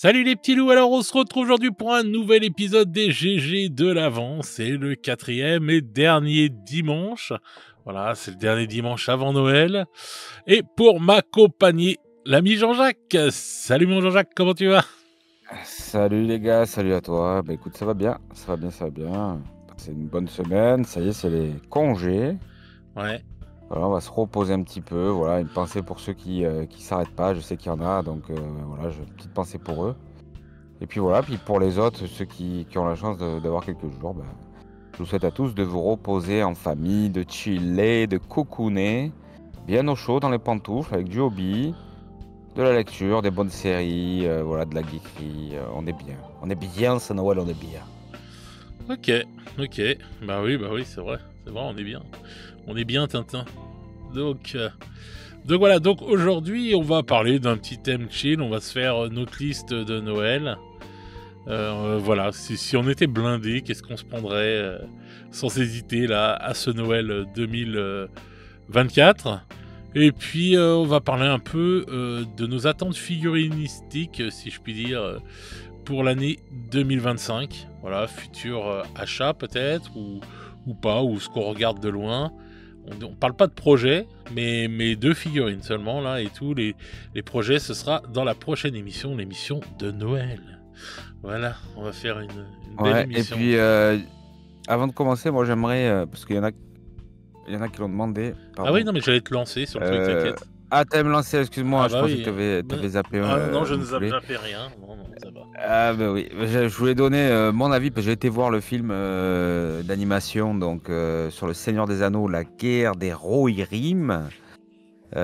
Salut les petits loups, alors on se retrouve aujourd'hui pour un nouvel épisode des GG de l'Avent. C'est le 4e et dernier dimanche. Voilà, c'est le dernier dimanche avant Noël. Et pour m'accompagner, l'ami Jean-Jacques. Salut mon Jean-Jacques, comment tu vas? Salut les gars, salut à toi. Bah écoute, ça va bien, ça va bien, ça va bien. C'est une bonne semaine, ça y est, c'est les congés. Ouais, Voilà, on va se reposer un petit peu. Voilà, une pensée pour ceux qui s'arrêtent pas. Je sais qu'il y en a, donc voilà, j'ai une petite pensée pour eux. Et puis voilà, puis pour les autres, ceux qui ont la chance d'avoir quelques jours, bah, je vous souhaite à tous de vous reposer en famille, de chiller, de cocooner, bien au chaud dans les pantoufles avec du hobby. De la lecture, des bonnes séries, voilà, de la geekerie, on est bien, c'est Noël, on est bien. ok, ok. Bah oui, c'est vrai, on est bien. On est bien Tintin. Donc, euh, donc voilà, donc aujourd'hui on va parler d'un petit thème chill, on va se faire notre liste de Noël. Voilà, si on était blindé, qu'est-ce qu'on se prendrait sans hésiter là à ce Noël 2024. Et puis on va parler un peu de nos attentes figurinistiques, si je puis dire, pour l'année 2025. Voilà, futur achat peut-être, ou pas, ou ce qu'on regarde de loin. On parle pas de projet, mais de figurines seulement là, et tous les projets, ce sera dans la prochaine émission, l'émission de Noël. Voilà, on va faire une belle Ouais, et émission. puis avant de commencer, moi j'aimerais, parce qu'il y en a qui l'ont demandé, Ah oui, pardon. non, mais j'allais te lancer sur le truc, Euh, t'inquiète. Ah, t'allais me lancer, excuse-moi, Ah je bah pensais que oui. t'avais zappé Ah non, non, je ne mon poulet. zappais rien. Non, non, ça va. Ah bah oui, je voulais donner mon avis, parce que j'ai été voir le film d'animation donc sur le Seigneur des Anneaux, la guerre des Rohirrim. Et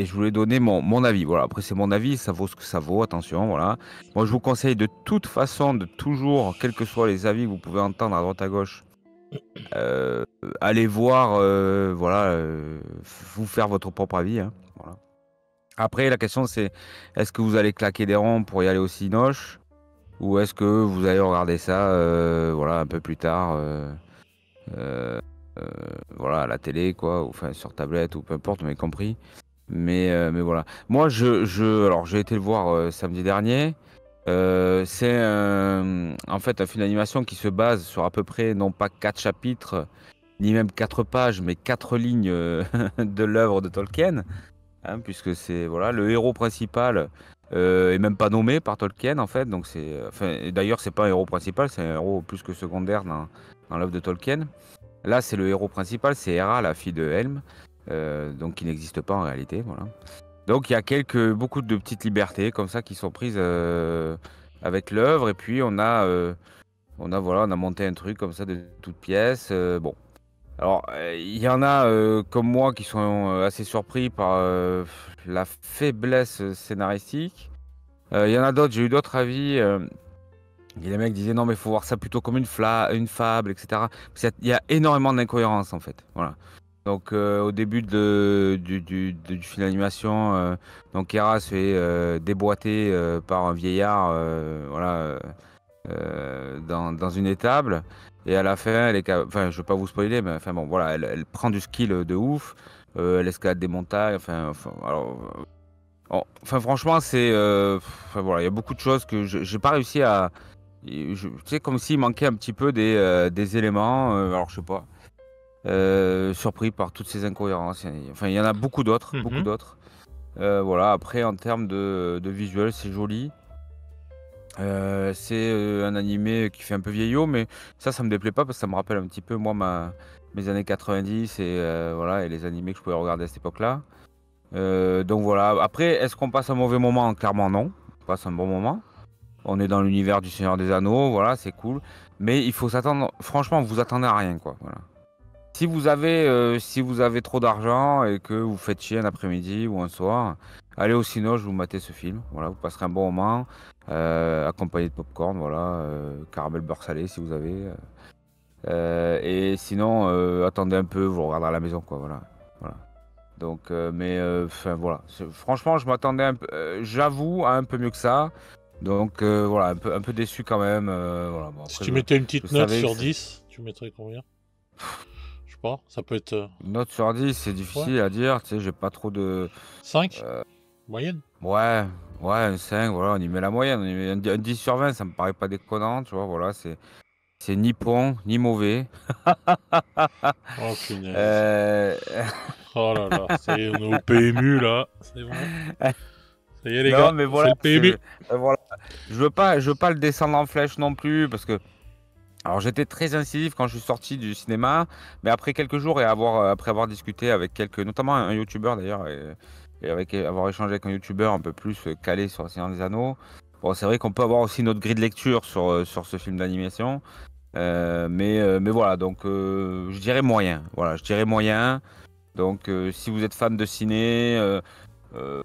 je voulais donner mon avis. Voilà, après c'est mon avis, ça vaut ce que ça vaut, attention, voilà. Moi je vous conseille de toute façon, de toujours, quels que soient les avis que vous pouvez entendre à droite à gauche, euh, allez voir, voilà, vous faire votre propre avis, hein, voilà. Après la question c'est, est-ce que vous allez claquer des ronds pour y aller au Cinoche, ou est-ce que vous allez regarder ça, voilà, un peu plus tard, euh, euh, voilà, à la télé, quoi, ou enfin sur tablette, ou peu importe, vous m'avez compris. Mais voilà. Moi, alors j'ai été le voir samedi dernier. C'est en fait un film d'animation qui se base sur à peu près, non pas 4 chapitres, ni même 4 pages, mais 4 lignes de l'œuvre de Tolkien, hein, puisque c'est voilà le héros principal est même pas nommé par Tolkien en fait. Donc c'est, enfin, et d'ailleurs c'est pas un héros principal, c'est un héros plus que secondaire dans l'œuvre de Tolkien. Là, c'est le héros principal, c'est Hera, la fille de Helm, donc qui n'existe pas en réalité, voilà. Donc il y a beaucoup de petites libertés comme ça qui sont prises avec l'œuvre, et puis voilà, on a monté un truc comme ça de toutes pièces. Bon, alors il y en a comme moi qui sont assez surpris par la faiblesse scénaristique. Il y en a d'autres, j'ai eu d'autres avis. Et les mecs disaient non, mais il faut voir ça plutôt comme une fable, etc. Parce qu'il y a énormément d'incohérences en fait. Voilà. Donc au début du film d'animation, donc Hera se fait déboîter par un vieillard, voilà, dans une étable. Et à la fin, enfin, je veux pas vous spoiler, mais enfin bon, voilà, elle prend du skill de ouf. Elle escalade des montagnes. Alors, enfin, franchement, enfin voilà, il y a beaucoup de choses que j'ai pas réussi à. Tu sais, comme s'il manquait un petit peu des éléments. Alors, je sais pas. Surpris par toutes ces incohérences. Enfin, il y en a beaucoup d'autres, beaucoup Mhm. d'autres. Voilà. Après, en termes de visuel, c'est joli. C'est un animé qui fait un peu vieillot, mais ça me déplaît pas parce que ça me rappelle un petit peu moi mes années 90 et voilà, et les animés que je pouvais regarder à cette époque-là. Donc voilà. Après, est-ce qu'on passe un mauvais moment? Clairement non. On passe un bon moment. On est dans l'univers du Seigneur des Anneaux, voilà, c'est cool. Mais il faut s'attendre. Franchement, vous attendez à rien, quoi. Voilà. Si vous avez trop d'argent et que vous faites chier un après-midi ou un soir, allez au cinéma, vous matez ce film. Voilà, vous passerez un bon moment, accompagné de popcorn, voilà, caramel beurre salé si vous avez. Et sinon, attendez un peu, vous le regardez à la maison, quoi. Voilà, voilà. Donc, mais enfin voilà. Franchement, je m'attendais j'avoue, à un peu mieux que ça. Donc voilà, un peu déçu quand même. Voilà, bon, Si après, tu mettais une je petite note savais que sur 10, tu mettrais combien? Je sais pas, ça peut être une note sur 10, c'est ouais, difficile à dire. Tu sais, j'ai pas trop de. 5? euh, Moyenne? Ouais, Ouais, un 5, voilà, on y met la moyenne. On y met un 10 sur 20, ça me paraît pas déconnant, tu vois, voilà, c'est ni bon, ni mauvais. Oh punaise. Euh, Oh là là, ça y est, on est au PMU là, c'est bon. Ça y est les Non, gars, mais c'est voilà, le PMU. voilà. Je veux pas le descendre en flèche non plus, parce que alors j'étais très incisif quand je suis sorti du cinéma, mais après quelques jours après avoir discuté avec notamment un youtubeur d'ailleurs, et avec avoir échangé avec un youtubeur un peu plus calé sur le Seigneur des Anneaux. Bon, c'est vrai qu'on peut avoir aussi notre grille de lecture sur ce film d'animation, mais voilà, donc je dirais moyen. Voilà, je dirais moyen. Donc si vous êtes fan de ciné,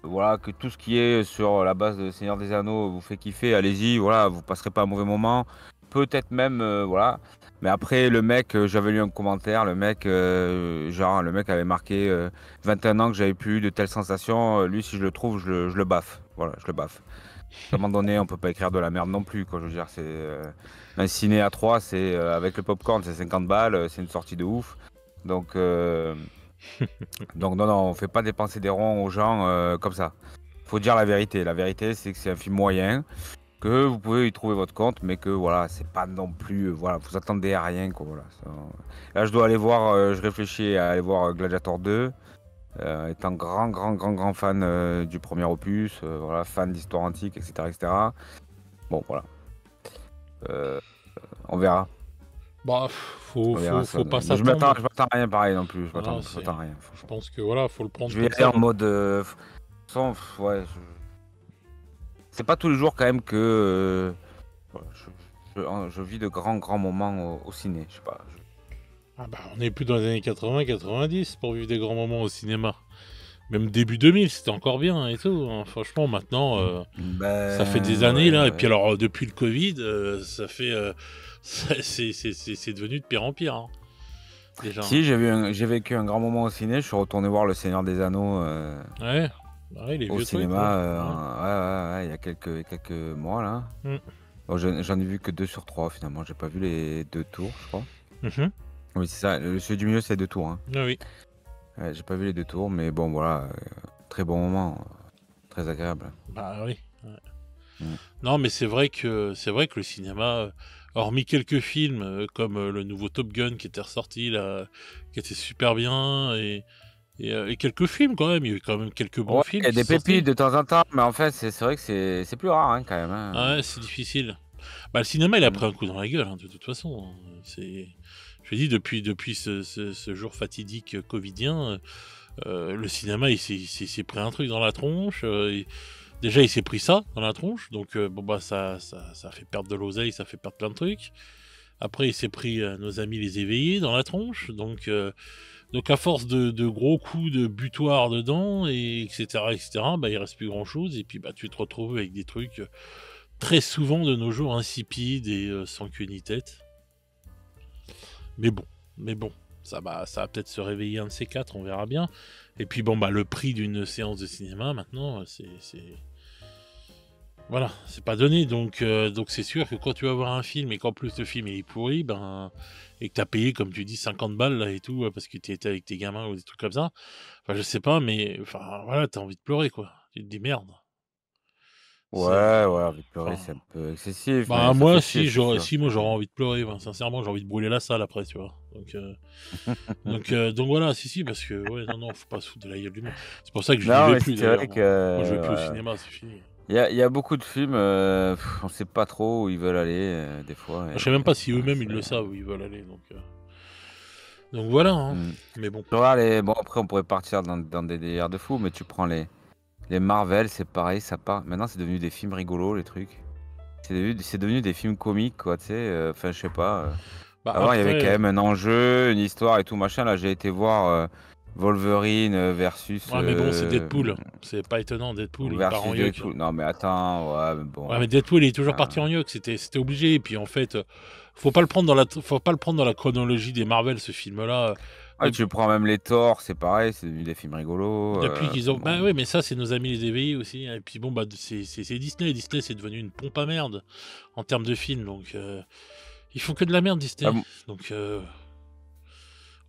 voilà, que tout ce qui est sur la base de Seigneur des Anneaux vous fait kiffer, allez-y, voilà, vous passerez pas un mauvais moment. Peut-être même, voilà. Mais après, le mec, j'avais lu un commentaire, genre, le mec avait marqué 21 ans que j'avais plus eu de telles sensations. Lui, si je le trouve, je le baffe. Voilà, je le baffe. À un moment donné, on peut pas écrire de la merde non plus, quoi. Je veux dire, c'est un ciné à 3, c'est avec le popcorn, c'est 50 balles, c'est une sortie de ouf. Donc, non, non, on fait pas dépenser des ronds aux gens comme ça. Faut dire la vérité. La vérité, c'est que c'est un film moyen, que vous pouvez y trouver votre compte, mais que voilà, c'est pas non plus, voilà, vous attendez à rien, quoi. Voilà. Là, je dois aller voir, je réfléchis à aller voir Gladiator 2, étant grand fan du premier opus, voilà, fan d'histoire antique, etc., etc. Bon, voilà. Euh, on verra. Bah, On verra ça. faut pas Mais s'attendre. je m'attends à rien pareil non plus. Voilà, Je m'attends à rien. je pense que voilà, faut le prendre Je vais y comme aller ça. en mode. Ouais. C'est pas tous les jours quand même que voilà, je vis de grands moments au ciné. Je sais pas. Ah bah, on est plus dans les années 80-90 pour vivre des grands moments au cinéma. Même début 2000, c'était encore bien et tout, hein. Franchement, maintenant, ça fait des Ben années là. Et puis ouais. alors, depuis le Covid, ça fait, c'est devenu de pire en pire, hein, déjà, hein. Si j'ai vécu un grand moment au ciné. Je suis retourné voir Le Seigneur des Anneaux Ouais, bah ouais, les au vieux trucs, ouais. cinéma. Ouais. Ouais, il y a quelques mois là. Mm. Bon, j'en ai vu que 2 sur 3 finalement. J'ai pas vu les 2 tours, je crois. Mhm. Oui, c'est ça. Celui du milieu, c'est 2 tours, hein. Ah oui. Ouais, j'ai pas vu les 2 tours, mais bon, voilà. Très bon moment. Très agréable. Bah oui. Ouais. Mm. Non, mais c'est vrai que le cinéma, hormis quelques films comme le nouveau Top Gun qui était ressorti là, qui était super bien, et quelques films quand même. Il y a eu quand même quelques bons Ouais, il films y a qui des sont sortis. pépites de temps en temps, mais en fait, c'est vrai que c'est plus rare hein, quand même, Ah hein. ouais, c'est difficile. Bah, le cinéma, il a Mm. pris un coup dans la gueule, hein, de toute façon, hein. Je dis, depuis ce jour fatidique covidien, le cinéma, il s'est pris un truc dans la tronche. Déjà, il s'est pris ça dans la tronche, donc bon bah ça fait perdre de l'oseille, ça fait perdre plein de trucs. Après, il s'est pris nos amis les éveillés dans la tronche, donc à force de gros coups de butoir dedans, et etc., bah il reste plus grand chose, et puis bah tu te retrouves avec des trucs très souvent de nos jours insipides et sans queue ni tête. Mais bon, mais bon, ça va peut-être se réveiller un de ces quatre, on verra bien. Et puis bon bah le prix d'une séance de cinéma maintenant, voilà, c'est pas donné, donc c'est sûr que quand tu vas voir un film et qu'en plus le film il est pourri, ben, et que t'as payé, comme tu dis, 50 balles là et tout, parce que tu étais avec tes gamins ou des trucs comme ça, enfin je sais pas, mais enfin voilà, t'as envie de pleurer quoi. Tu te dis merde. C'est, Ouais, envie de pleurer, enfin, c'est un peu excessif, mais bah ça fait moi chier, si c'est j'aurais, sûr. si moi j'aurais envie de pleurer, ben, sincèrement j'ai envie de brûler la salle après, tu vois. Donc voilà, si, parce que ouais, non, faut pas se foutre de la gueule du monde. C'est pour ça que je n'y Non, vais mais plus c'est d'ailleurs, vrai moi. Moi je vais plus au que ouais. cinéma, c'est fini. Il y a beaucoup de films, on sait pas trop où ils veulent aller des fois. Je sais même pas si Voilà, eux-mêmes ils le savent où ils veulent aller, donc voilà, hein. Mm. Mais bon. Tu vois, bon, après, on pourrait partir dans des délires de fou, mais tu prends les Marvel, c'est pareil, ça part. Maintenant, c'est devenu des films rigolos, les trucs. C'est devenu des films comiques, quoi, tu sais. Enfin, je sais pas. Bah Avant, il y avait quand après, même un enjeu, une histoire et tout, machin. Là, j'ai été voir Wolverine versus, ouais, mais bon, c'est Deadpool. C'est pas étonnant, Deadpool, il part en yoke. Deadpool. Non, mais attends, ouais, mais Ouais, bon. mais Deadpool il est toujours parti Enfin, en yoke, c'était obligé. Et puis en fait, faut pas le prendre dans la chronologie des Marvel, ce film-là. ouais, tu prends même les Thor, c'est pareil, c'est devenu des films rigolos. Depuis qu'ils Enfin, ont. Bah bon. oui, mais ça, c'est nos amis les éveillés aussi, hein. Et puis bon, bah, c'est Disney. Disney, c'est devenu une pompe à merde en termes de films. Donc, ils font que de la merde, Ah, Disney. Donc,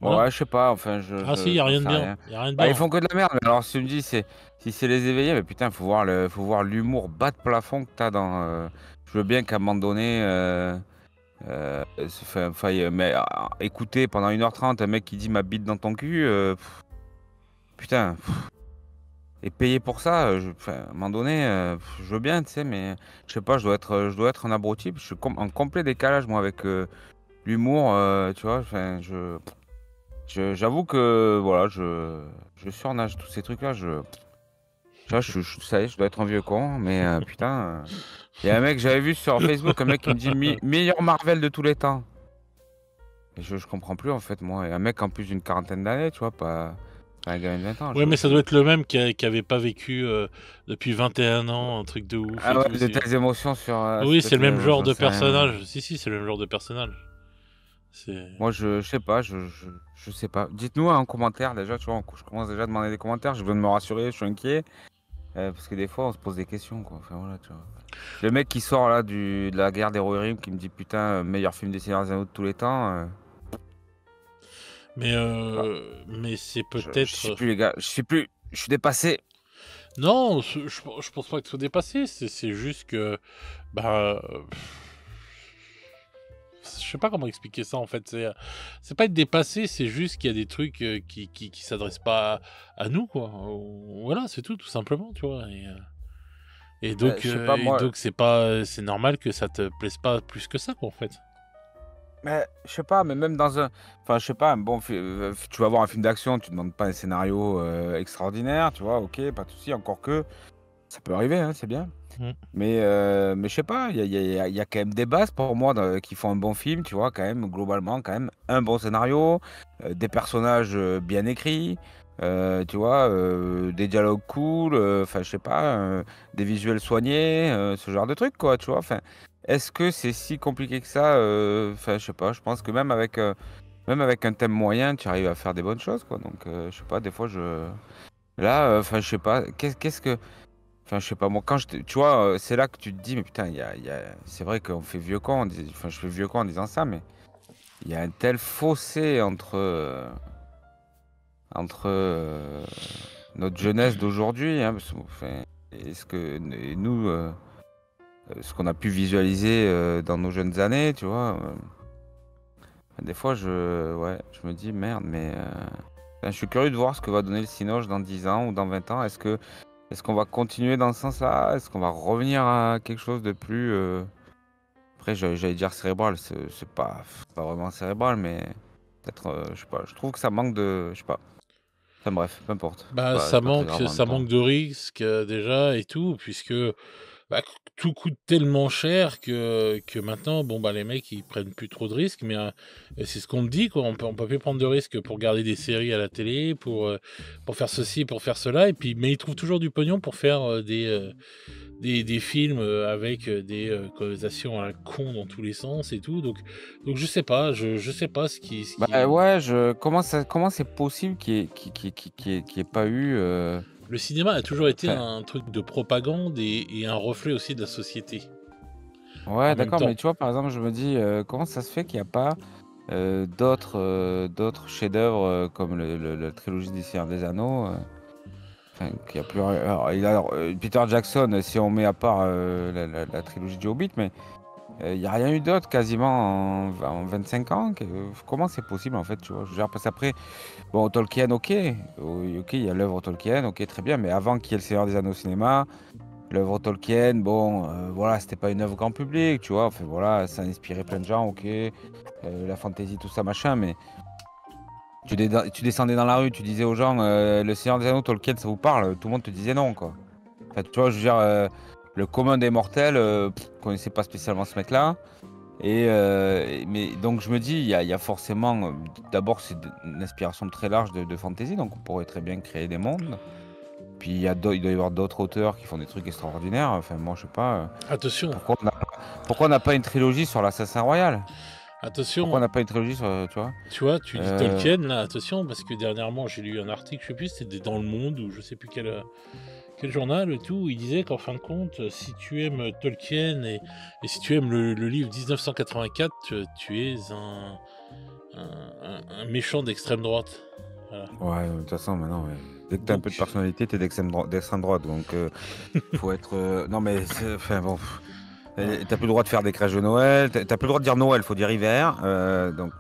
Voilà. Ouais, je sais pas, enfin, Ah si, il y a j'en rien de sais bien. rien. Il y a rien de Bah, ils bien. font que de la merde, mais alors si tu me dis, si c'est les éveillés, mais putain, faut voir l'humour bas de plafond que t'as dans. Je veux bien qu'à un moment donné, mais écouter pendant 1h30 un mec qui dit ma bite dans ton cul, putain, et payer pour ça, enfin, à un moment donné, je veux bien, tu sais, mais je sais pas, je dois être un abruti, je suis en complet décalage, moi, avec l'humour, tu vois, enfin, j'avoue que, voilà, je surnage tous ces trucs-là, tu vois, ça y est, je dois être un vieux con, mais putain, il y a un mec, j'avais vu sur Facebook, un mec qui me dit meilleur Marvel de tous les temps. Et je comprends plus, en fait, moi. Et un mec en plus d'une quarantaine d'années, tu vois, pas un gamin de 20 ans. Ouais, mais ça doit être le même qui avait pas vécu depuis 21 ans un truc de ouf Ah et ouais, tout. de telles émotions sur. Oui, C'est de c'est le telles même genre émotions, de j'en sais rien, moi. personnage. Si, si, c'est le même genre de personnage. C'est. Moi, je sais pas, je sais pas. Dites-nous en commentaire, déjà, tu vois, je commence déjà à demander des commentaires, je viens de me rassurer, je suis inquiet. Parce que des fois, on se pose des questions, quoi. Enfin, voilà, tu vois. Le mec qui sort là de la guerre des Rohirrim qui me dit putain, meilleur film des Seigneurs des Anneaux de tous les temps. Bah, Mais c'est je sais peut-être. plus, les gars, je suis dépassé. Non, je pense pas que ce soit dépassé. C'est juste que. Bah. Je sais pas comment expliquer ça en fait. C'est pas être dépassé, c'est juste qu'il y a des trucs qui s'adressent pas à nous, quoi. Voilà, c'est tout simplement, tu vois. Je sais pas, Et moi. donc c'est pas, c'est normal que ça te plaise pas plus que ça, quoi, en fait. Mais je sais pas, mais même dans un. Enfin, je sais pas, un bon tu vas voir un film d'action, tu demandes pas un scénario extraordinaire, tu vois, ok, pas de souci, encore que ça peut arriver, hein, c'est bien. Mm. Mais je sais pas, il y a quand même des bases pour moi qui font un bon film, tu vois, quand même, globalement, quand même, un bon scénario, des personnages bien écrits, tu vois, des dialogues cool, enfin, je sais pas, des visuels soignés, ce genre de trucs, quoi, tu vois, enfin, est-ce que c'est si compliqué que ça? Enfin, je sais pas, je pense que même avec un thème moyen, tu arrives à faire des bonnes choses, quoi, donc je sais pas, des fois, là, enfin, je sais pas, qu'est-ce que. Enfin, je sais pas, moi, tu vois, c'est là que tu te dis, mais putain, c'est vrai qu'on fait vieux con, enfin, je fais vieux con en disant ça, mais il y a un tel fossé entre notre jeunesse d'aujourd'hui, hein, enfin, et et nous, ce qu'on a pu visualiser dans nos jeunes années, tu vois. Des fois, ouais, je me dis, merde, mais je suis curieux de voir ce que va donner le Cinoche dans 10 ans ou dans 20 ans. Est-ce qu'on va continuer dans ce sens-là? Est-ce qu'on va revenir à quelque chose de plus. Après, j'allais dire cérébral, c'est pas vraiment cérébral, mais peut-être, je sais pas. Je trouve que ça manque de. Je sais pas. Enfin bref, peu importe. Bah, C'est pas très grave en même ça temps. manque de risques déjà et tout, puisque bah, tout coûte tellement cher que maintenant, bon, bah, les mecs, ils prennent plus trop de risques, mais c'est ce qu'on me dit, quoi. On peut plus prendre de risques pour garder des séries à la télé, pour faire ceci, pour faire cela, mais ils trouvent toujours du pognon pour faire des films avec des connotations à la con dans tous les sens et tout. Donc je sais pas ce Bah qui. ouais, comment c'est possible qu'il y ait pas eu. Le cinéma a toujours été Enfin, un truc de propagande et un reflet aussi de la société en ouais, même d'accord, mais temps. tu vois, par exemple, je me dis, comment ça se fait qu'il n'y a pas d'autres chefs-d'œuvre comme la trilogie des Seigneurs des Anneaux. Enfin, qu'il y a plus alors, Peter Jackson, si on met à part la trilogie du Hobbit, mais il n'y a rien eu d'autre quasiment en 25 ans. Comment c'est possible en fait, tu vois? Je veux dire, parce qu'après, bon, Tolkien, ok, oui, ok, il y a l'œuvre Tolkien, ok, très bien, mais avant qu'il y ait le Seigneur des Anneaux au cinéma, l'œuvre Tolkien, bon, voilà, c'était pas une œuvre grand public, tu vois, enfin voilà, ça a inspiré plein de gens, ok, la fantasy, tout ça, machin, mais tu descendais dans la rue, tu disais aux gens, le Seigneur des Anneaux, Tolkien, ça vous parle? Tout le monde te disait non, quoi. Enfin, tu vois, je veux dire, le commun des mortels connaissait pas spécialement ce mec-là. Mais donc je me dis, il y a forcément, d'abord c'est une inspiration très large de fantasy, donc on pourrait très bien créer des mondes. Puis il doit y avoir d'autres auteurs qui font des trucs extraordinaires. Enfin, moi je sais pas, Attention, pourquoi on n'a pas une trilogie sur l'Assassin Royal? Pourquoi on attention, n'a pas une trilogie sur, tu vois? tu vois, tu dis Euh, Tolkien, là, attention, parce que dernièrement, j'ai lu un article, je sais plus, c'était dans Le Monde, ou je sais plus quel journal et tout, où il disait qu'en fin de compte, si tu aimes Tolkien et si tu aimes le livre 1984, tu es un méchant d'extrême droite. Voilà. Ouais, de toute façon, maintenant, ouais. Dès que t'as un peu de personnalité, t'es d'extrême droite. Donc, faut être. Non, mais. Enfin, bon. T'as plus le droit de faire des crèches de Noël. T'as plus le droit de dire Noël, faut dire hiver. Donc,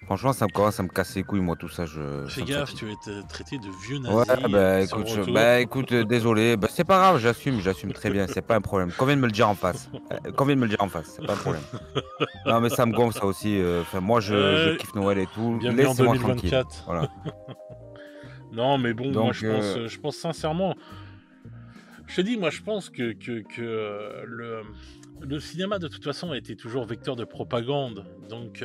franchement, ça commence à me casser les couilles, moi, tout ça. Fais gaffe, tu vas être traité de vieux Ouais, nazi bah sur le écoute, retour. désolé. Bah, c'est pas grave, j'assume très bien. C'est pas un problème. Qu'on vienne me le dire en face. Qu'on vienne me le dire en face, c'est pas un problème. Non, mais ça me gonfle, ça aussi. Enfin, moi, je kiffe Noël et tout. Bienvenue en Laissez-moi tranquille. 2024. Voilà. Non, mais bon, moi Donc, je pense sincèrement. Je te dis, moi je pense que le cinéma de toute façon a été toujours vecteur de propagande. Donc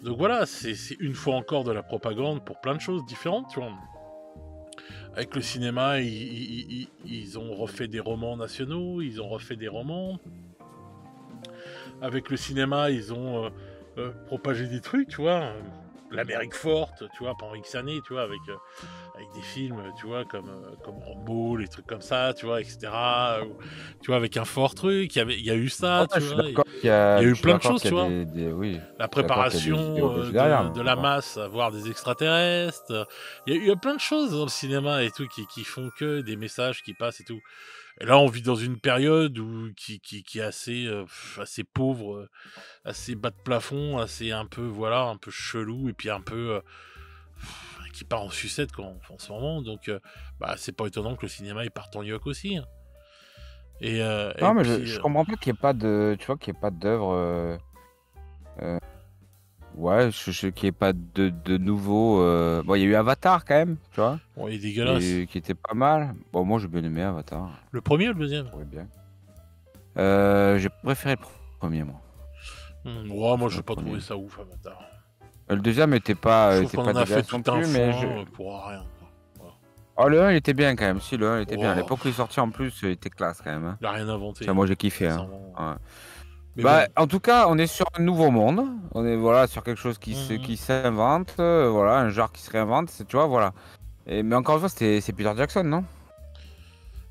voilà, c'est une fois encore de la propagande pour plein de choses différentes, tu vois. Avec le cinéma, ils ont refait des romans nationaux, ils ont refait des romans. Avec le cinéma, ils ont propagé des trucs, tu vois. L'Amérique forte, tu vois, pendant X années, tu vois, avec des films, tu vois, comme Rambo, les trucs comme ça, tu vois, etc. Tu vois, avec un fort truc, il y a eu ça, ouais, tu je suis vois. d'accord Il y a eu plein de choses, qu'il tu y a vois. Oui, La je suis d'accord qu'il y a des préparation idéologies derrière. de la masse à voir des extraterrestres. Il y a plein de choses dans le cinéma et tout qui font que des messages qui passent et tout. Et là, on vit dans une période qui est assez pauvre, assez bas de plafond, assez un peu, voilà, un peu chelou, et puis un peu qui part en sucette en ce moment. Donc, bah, c'est pas étonnant que le cinéma il parte en yoke aussi. Hein. Non, Et mais puis, je comprends pas qu'il n'y ait pas de, tu vois, qu'il n'y ait pas d'œuvre. Ouais, qu'il n'y ait pas de nouveau. Bon, il y a eu Avatar quand même, tu vois, bon, il est dégueulasse. qui était pas mal. Bon, moi j'ai bien aimé Avatar. Le premier ou le deuxième? Ouais, bien. J'ai préféré le premier, moi. Ouais, moi, j'ai pas trouvé ça ouf, Avatar. Le deuxième était pas, Je trouve qu'on en a fait tout un mais foin pour rien. Voilà. Oh, le 1 il était bien quand même. Si, le 1 il était bien. À Oh, l'époque où il est sorti en plus, il était classe quand même. Hein. il a rien inventé. Ça, moi j'ai kiffé. Hein. sincèrement. Ouais. Mais Bah, bon. en tout cas, on est sur un nouveau monde. On est voilà sur quelque chose qui s'invente. Voilà, un genre qui se réinvente. Tu vois, voilà. Mais encore une fois, c'est Peter Jackson, non?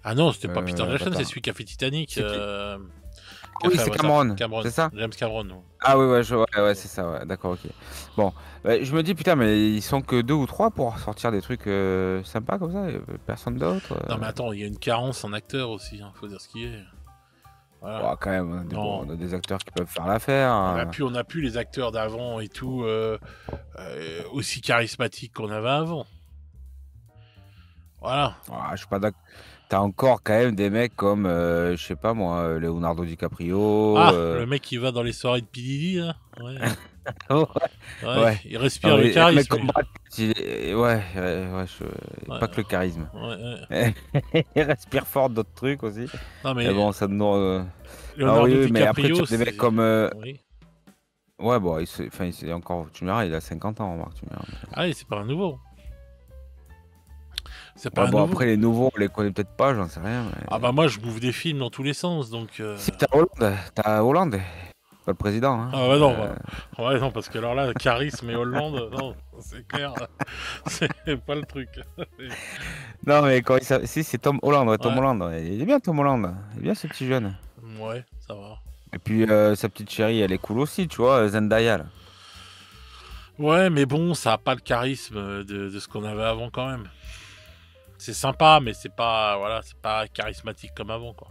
Ah non, c'était pas Peter Jackson, Avatar. c'est celui qui a fait Titanic. C'est qui? Qui a Oui, fait c'est Avatar. Cameron. C'est ça? James Cameron. Ouais. Ah oui, ouais, ouais, c'est ça, ouais, d'accord, ok. Bon, je me dis, putain, mais ils sont que 2 ou 3 pour sortir des trucs sympas comme ça, personne d'autre. Non mais attends, il y a une carence en acteurs aussi, hein, faut dire ce qui est. Voilà. Oh, quand même, on a des acteurs qui peuvent faire l'affaire. On a plus les acteurs d'avant et tout aussi charismatiques qu'on avait avant. Voilà. Ah, je suis pas d'accord. T'as encore quand même des mecs comme, je sais pas moi, Leonardo DiCaprio. Ah, le mec qui va dans les soirées de P. Diddy, là. Ouais. Ouais. Il respire le charisme. Comme Brad Pitt, pas que le charisme. Ouais. Il respire fort d'autres trucs aussi. Non mais bon, ça nous. Leonardo oui, DiCaprio, mais après, tu as des mecs comme. Oui. Ouais, bon, il est encore. Tu me diras, il a 50 ans, remarque. Tu me diras. Ah oui, c'est pas un nouveau. C'est pas Ouais, un bon, nouveau. après, les nouveaux, on les connaît peut-être pas, j'en sais rien. Mais... Ah bah moi, je bouffe des films dans tous les sens, donc... Si t'as Hollande, pas le président. Hein. Ah bah non, ouais, non, parce que alors là, charisme et Hollande, non, c'est clair, c'est pas le truc. Non, mais quand si, c'est Tom Holland, ouais, Tom Holland. Il est bien, Tom Holland. Il est bien, ce petit jeune. Ouais, ça va. Et puis, sa petite chérie, elle est cool aussi, tu vois, Zendaya, là. Ouais, mais bon, ça a pas le charisme de ce qu'on avait avant quand même. C'est sympa, mais c'est pas, voilà, c'est pas charismatique comme avant, quoi.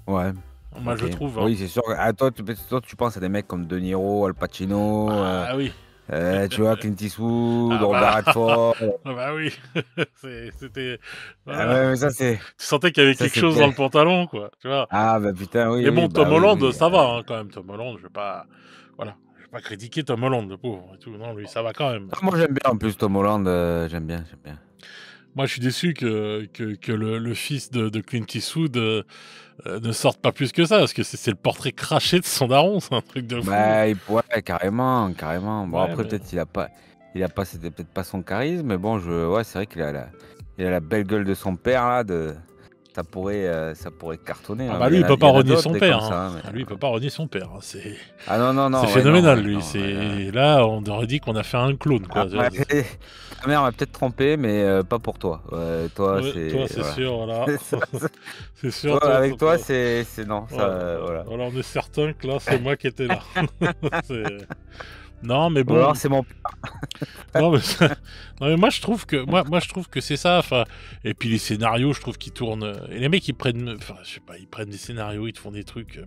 Ouais. Moi, je trouve. Hein. Oui, c'est sûr. À toi, tu penses à des mecs comme De Niro, Al Pacino. Ah oui. Tu vois, Clint Eastwood, Robert Redford. Ah bah oui. C'était. Voilà. Ah ouais, mais ça, c'est. Tu sentais qu'il y avait quelque chose dans le pantalon, quoi. Tu vois. Ah bah putain, oui. Mais bon, oui, Tom bah, Holland, oui. ça va hein, quand même. Tom Holland, je vais pas. Voilà. Je vais pas critiquer Tom Holland, le pauvre. Et tout. Non, lui, ça va quand même. Ah, moi, j'aime bien en plus Tom Holland. J'aime bien. Moi, je suis déçu que le fils de Clint Eastwood ne sorte pas plus que ça, parce que c'est le portrait craché de son daron, c'est un truc de fou. Bah, ouais, carrément. Bon, Ouais, après, mais... peut-être c'était peut-être pas son charisme, mais bon, ouais, c'est vrai qu'il a la belle gueule de son père, là, ça pourrait cartonner. Ah Hein. bah lui, il peut pas renier son père. Hein. Lui, il peut pas renier son père. Hein. C'est non, c'est ouais, phénoménal, non, lui. non, C'est là, on aurait dit qu'on a fait un clone, quoi. ouais. Ta mère m'a peut-être trompé, mais pas pour toi. Toi, Ouais, toi, c'est voilà. sûr, voilà. C'est sûr, Toi, avec toi, toi. c'est non, ça, voilà. Voilà, on est certain que là, c'est moi qui étais là. Non, mais Ou bon. alors c'est mon Non, mais, non, mais moi, je trouve que c'est ça. Enfin, et puis les scénarios, je trouve qu'ils tournent. Et les mecs, ils prennent, enfin, je sais pas, ils prennent des scénarios, ils te font des trucs,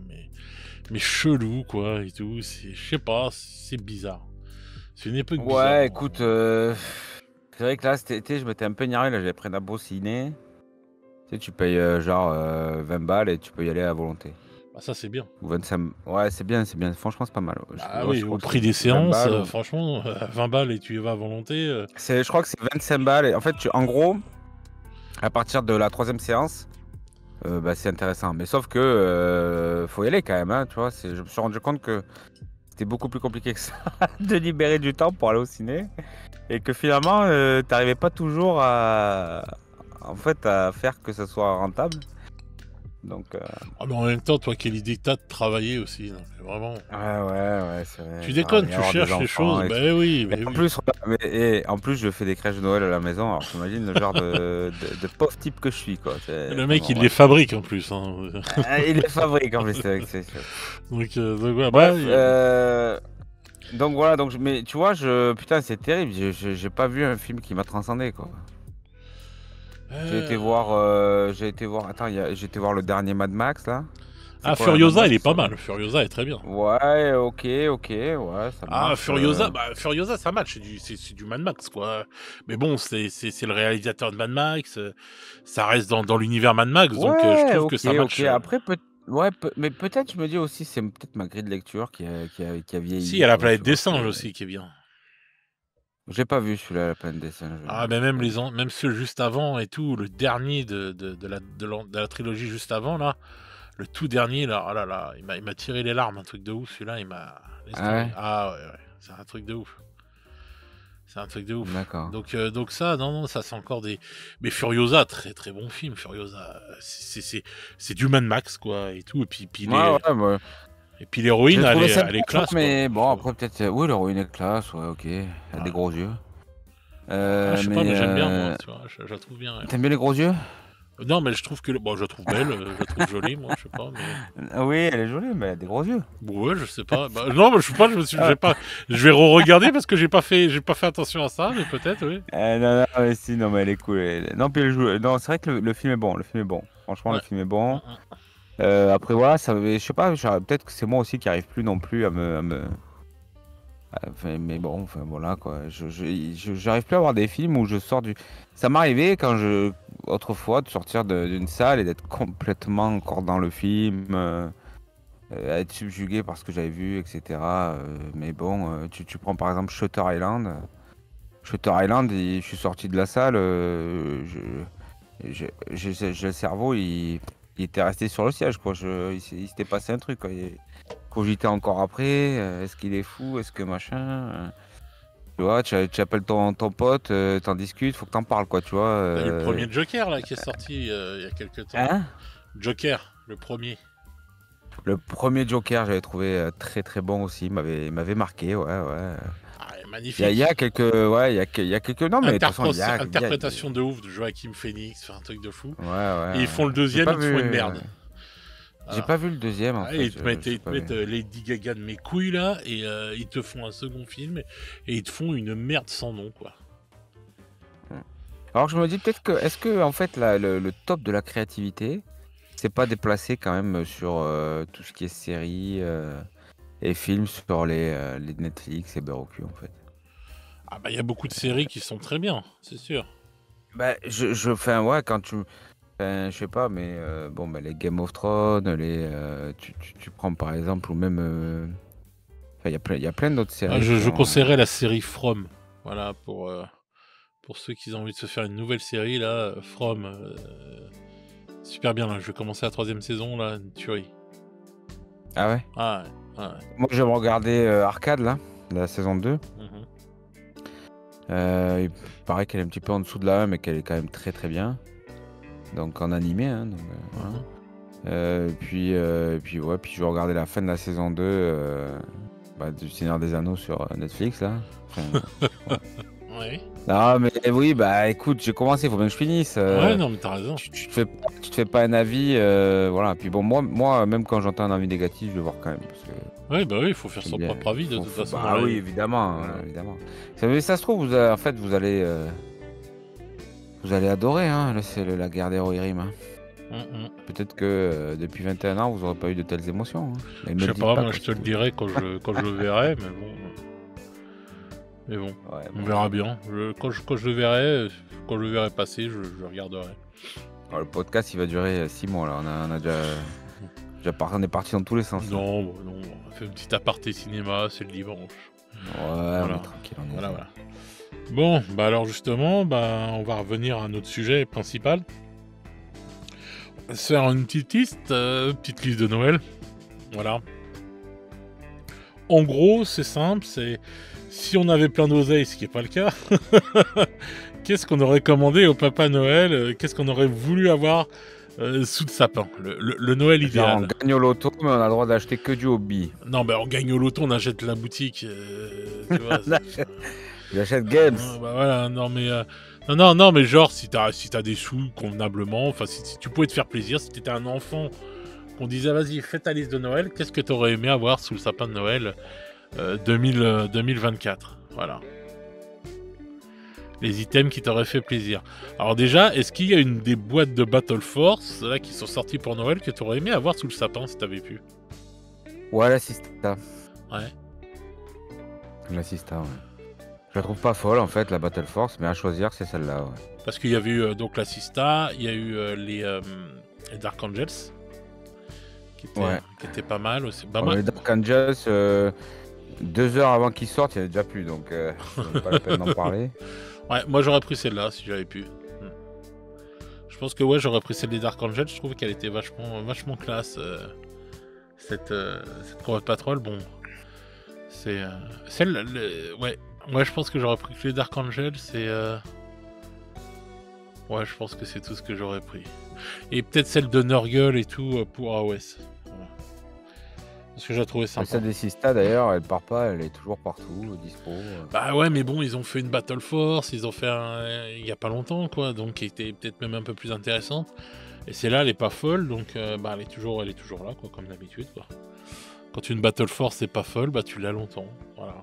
mais chelous, quoi, et tout. Je sais pas, c'est bizarre. C'est une époque bizarre. Ouais, écoute, c'est vrai que là, cet été, je m'étais un peu énervé. Là, j'avais pris un abo ciné. Tu sais, tu payes genre 20 balles et tu peux y aller à volonté. Bah, ça, c'est bien. Ou 25. Ouais, c'est bien, c'est bien. Franchement, c'est pas mal. Ah Ouais, oui, je crois au que prix c'est des 20 séances, balles, franchement, 20 balles et tu y vas à volonté. je crois que c'est 25 balles. Et en fait, en gros, à partir de la 3e séance, bah, c'est intéressant. Mais sauf que faut y aller quand même. Hein, tu vois, je me suis rendu compte que c'était beaucoup plus compliqué que ça de libérer du temps pour aller au ciné. Et que finalement, t'arrivais pas toujours en fait, à faire que ça soit rentable. Donc, Ah, mais en même temps, toi, quelle idée t'as de travailler aussi. Non, mais vraiment. ouais, c'est vrai. Tu déconnes, tu cherches les choses. Ben oui, mais En oui. plus, en plus, je fais des crèches de Noël à la maison. Alors, t'imagines le genre de pauvre type que je suis, quoi. Le mec, il les fabrique en plus. Hein. Il les fabrique en plus. C'est Donc voilà. Bref, donc voilà. Mais tu vois, putain, c'est terrible. J'ai pas vu un film qui m'a transcendé, quoi. J'ai été voir. Attends, j'ai été voir le dernier Mad Max là. Ah, Furiosa, il est pas mal. Furiosa est très bien. Ouais, ok, ouais, ça marche. Ah, Furiosa, ça match. C'est du Mad Max, quoi. Mais bon, c'est le réalisateur de Mad Max. Ça reste dans l'univers Mad Max, donc je trouve que ça match. Après, mais peut-être, je me dis aussi, c'est peut-être ma grille de lecture qui a vieilli. Si, il y a la tu vois, planète tu des vois, singes aussi qui est bien. J'ai pas vu celui-là, la planète des singes. Ah, mais même ceux juste avant et tout, le dernier de la trilogie juste avant, là, le tout dernier, là, oh là là, il m'a tiré les larmes, un truc de ouf, celui-là, il m'a... Ah ouais? Ah ouais, c'est un truc de ouf. C'est un truc de ouf. D'accord. Donc ça, non, ça c'est encore des... Mais Furiosa, très très bon film, Furiosa. C'est du Mad Max, quoi, et tout, et puis Ouais. Et puis l'héroïne, elle est sympathique, classe, mais quoi. bon, après, peut-être, oui, l'héroïne est classe, ouais, ok. Elle a des gros yeux. Ah, je sais pas, mais j'aime bien, moi, tu vois, je la trouve bien. Elle. T'aimes bien les gros yeux? Non, mais je trouve que... Bon, je la trouve belle, je la trouve jolie, moi, je sais pas, mais... Oui, elle est jolie, mais elle a des gros yeux. Ouais, je sais pas. Bah, non, mais je sais pas, je vais re-regarder parce que j'ai pas fait attention à ça, mais peut-être, oui. Non, mais si, non, mais elle est cool. Non, puis elle joue... Non, c'est vrai que le film est bon, Franchement, Ouais. le film est bon. Après, voilà, je sais pas, peut-être que c'est moi aussi qui arrive plus non plus à me... Enfin, mais bon, enfin voilà quoi. J'arrive plus à voir des films où je sors du. Ça m'arrivait autrefois de sortir d'une salle et d'être complètement encore dans le film, être subjugué par ce que j'avais vu, etc. Mais bon, tu prends par exemple Shutter Island. Shutter Island, je suis sorti de la salle, j'ai le cerveau, il était resté sur le siège quoi. Il s'était passé un truc quoi. Cogiter encore après, est-ce qu'il est fou, est-ce que machin, tu vois, tu appelles ton pote, t'en discutes, faut que t'en parles quoi, tu vois. T'as eu le premier Joker là qui est sorti il y a quelques temps. Hein? Joker, le premier. Le premier Joker, j'avais trouvé très très bon aussi, il m'avait marqué, ouais. Ah, magnifique. Il y a quelques, ouais, il y a quelques, non mais de toute façon, interprétation de ouf de Joaquin Phoenix, c'est un truc de fou. Ouais. Et ils font le deuxième, ils te font une merde. J'ai pas vu le deuxième en fait. Ils te mettent Lady Gaga de mes couilles là, et ils te font un second film, et ils te font une merde sans nom quoi. Alors je me dis peut-être que, est-ce que en fait le top de la créativité, c'est pas déplacé quand même sur tout ce qui est séries et films sur les Netflix et Roku en fait. Ah bah il y a beaucoup de séries qui sont très bien, c'est sûr. Bah enfin ouais quand tu... je sais pas, mais bon, bah, les Game of Thrones, tu prends par exemple, ou même. Il y a plein d'autres séries. Je conseillerais la série From. Voilà, pour ceux qui ont envie de se faire une nouvelle série, là, From. Super bien, là. Je vais commencer la 3e saison, là, une tuerie. Ah ouais? Ah ouais. Moi, je vais me regarder Arcade, là, la saison 2. Il paraît qu'elle est un petit peu en dessous de la 1, mais qu'elle est quand même très très bien. donc en animé. Hein, donc, voilà. Puis je vais regarder la fin de la saison 2 du Seigneur des Anneaux sur Netflix là. Enfin, ouais. Ouais. Non mais oui, bah écoute, j'ai commencé, faut bien que je finisse. Ouais, non, mais t'as raison. Tu te fais pas un avis, voilà. Puis bon, moi, même quand j'entends un avis négatif, je vais voir quand même. Parce que Ouais, bah oui, il faut faire son bien, propre avis de toute façon. Bah oui, évidemment, Voilà. évidemment. Mais ça se trouve, en fait, vous allez adorer, hein. Là, c'est la guerre des Rohirrim. Hein. Peut-être que depuis 21 ans, vous n'aurez pas eu de telles émotions. Hein. Mais Je sais pas, moi je te le vous... dirai quand je le verrai, mais bon. Mais bon, Ouais, on verra bien. Quand je le verrai, quand je le verrai passer, je regarderai. Le podcast, il va durer 6 mois là. On a déjà, on est parti dans tous les sens. Non, bah, non, on fait un petit aparté cinéma, c'est le dimanche. Ouais, voilà. On est tranquille. Voilà. Bon, bah alors justement, on va revenir à notre sujet principal. On va se faire une petite liste de Noël. Voilà. En gros, c'est simple, c'est si on avait plein d'oseille, ce qui n'est pas le cas, qu'est-ce qu'on aurait commandé au Papa Noël, qu'est-ce qu'on aurait voulu avoir sous le sapin, le Noël idéal. On gagne au loto, mais on a le droit d'acheter que du hobby. Non, on gagne au loto, on achète la boutique. Tu vois, j'achète Games. Bah voilà, non mais genre si t'as des sous convenablement, enfin si tu pouvais te faire plaisir, si t'étais un enfant, qu'on disait vas-y fais ta liste de Noël, qu'est-ce que t'aurais aimé avoir sous le sapin de Noël 2024, voilà. Les items qui t'auraient fait plaisir. Alors déjà, est-ce qu'il y a des boîtes de Battle Force là qui sont sorties pour Noël que t'aurais aimé avoir sous le sapin si t'avais pu? Ouais, l'assista. Ouais. L'assista, ouais. Je la trouve pas folle en fait, la Battle Force, mais à choisir, c'est celle-là. Ouais. Parce qu'il y avait eu donc la Sista, il y a eu les Dark Angels, qui étaient pas mal aussi. Les Dark Angels, 2 heures avant qu'ils sortent, il n'y en a déjà plus, donc c'est pas la peine d'en parler. Ouais, moi j'aurais pris celle-là si j'avais pu. Je pense que j'aurais pris celle des Dark Angels, je trouve qu'elle était vachement classe. Cette Combat Patrol, bon. C'est celle. Ouais, je pense que j'aurais pris que les Dark Angels, c'est. Ouais, je pense que c'est tout ce que j'aurais pris. Et peut-être celle de Nurgle et tout pour AOS. Voilà. Parce que j'ai trouvé sympa. Celle des Sista d'ailleurs, elle part pas, elle est toujours partout, dispo. Bah ouais, mais bon, ils ont fait une Battle Force, ils ont fait il y a pas longtemps, quoi, donc qui était peut-être même un peu plus intéressante. Et celle-là, elle est pas folle, donc elle est toujours là, quoi, comme d'habitude, quoi. Quand une Battle Force est pas folle, tu l'as longtemps, voilà.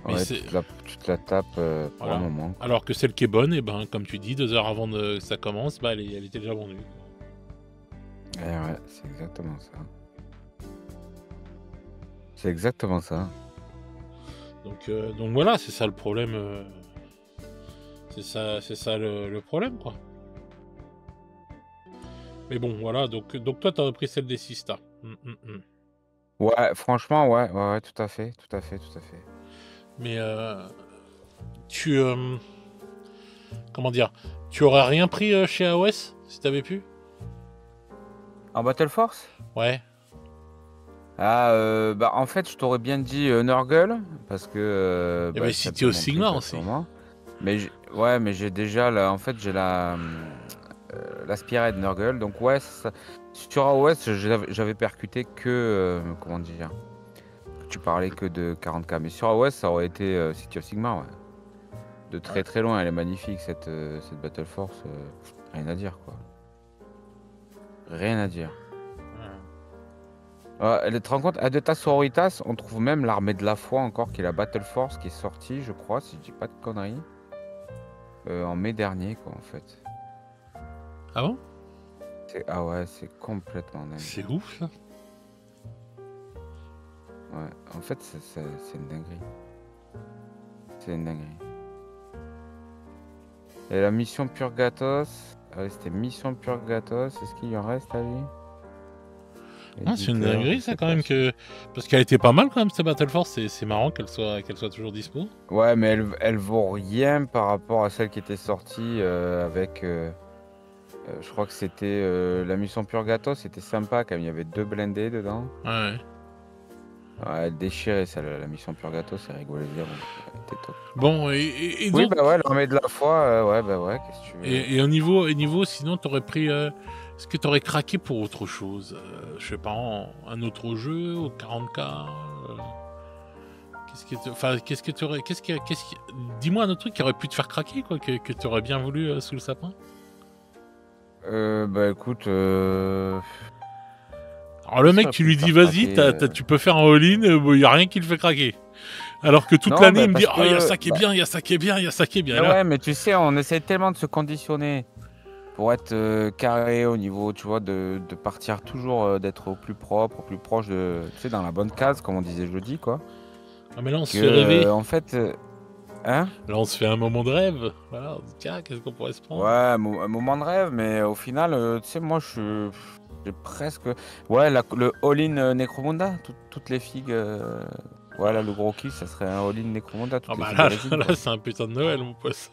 Mais tu te la tapes pour un moment. Quoi. Alors que celle qui est bonne, comme tu dis, 2 heures avant que ça commence, elle était déjà vendue. Ouais, c'est exactement ça. C'est exactement ça. Donc voilà, c'est ça le problème. C'est ça le problème, quoi. Mais bon, voilà, donc toi, t'aurais pris celle des Sista. Ouais, franchement, ouais, tout à fait. Mais comment dire, tu aurais rien pris chez AOS si t'avais pu? En Battle Force? Ouais. En fait, je t'aurais bien dit Nurgle parce que. City of Sigmar aussi. Mais j'ai déjà j'ai la Spearhead Nurgle, donc ouais, sur AOS, j'avais percuté que comment dire. Tu parlais que de 40K, mais sur AOS, ça aurait été City of Sigmar, ouais. De très loin, elle est magnifique cette Battle Force, rien à dire, quoi. Rien à dire. Tu te rends compte, à Adeptas Sororitas, on trouve même l'armée de la foi encore, qui est la Battle Force, qui est sortie, je crois, si je dis pas de conneries, en mai dernier, quoi, en fait. Ah bon? Ah ouais, c'est complètement dingue. C'est ouf, ça. Ouais, en fait, c'est une dinguerie. C'est une dinguerie. Et la mission Purgatos, c'était mission Purgatos, est-ce qu'il y en reste à lui? C'est une dinguerie, ça, quand même, parce qu'elle était pas mal, quand même, cette Battle Force. C'est marrant qu'elle soit toujours dispo. Ouais, mais elle vaut rien par rapport à celle qui était sortie avec... je crois que c'était la mission Purgatos, c'était sympa, quand même. Il y avait 2 blindés dedans. Ouais. Ouais, déchirée, celle-là, la mission Purgato, c'est rigolo zéro. T'es top. Bon, et Oui, donc, bah ouais, l'armée de la foi, ouais, bah ouais, qu'est-ce que tu veux. et au niveau, sinon, t'aurais pris. Est-ce que t'aurais craqué pour autre chose? Je sais pas, un autre jeu au 40K enfin, qu'est-ce que tu aurais, dis-moi un autre truc qui aurait pu te faire craquer, quoi, que tu aurais bien voulu sous le sapin. Bah écoute, Alors le qu'est-ce qui mec, aurait tu pu me lui dis faire vas-y, craquer tu peux faire un all-in, il y a rien qui le fait craquer. Alors que toute Non, l'année, bah il me dit parce oh, il y a que, ça qui est bien, il y a ça qui est bien, il y a ça qui est bien. mais Là, ouais, mais tu sais, on essaie tellement de se conditionner pour être carré au niveau, tu vois, de partir toujours, d'être au plus propre, au plus proche de, tu sais, dans la bonne case, comme on disait jeudi, quoi. ah, mais là, on se Que, fait rêver. en fait, hein? Là, on se fait un moment de rêve. Voilà, on se dit tiens, qu'est-ce qu'on pourrait se prendre? Ouais, un moment de rêve, mais au final, tu sais, moi, j'ai presque. Ouais, le all-in Necromunda, toutes les figues. Voilà, le gros kiff, ça serait un all-in Necromunda, Ah toutes les bah figues là, résine, là, quoi. c'est un putain de Noël, mon poisson.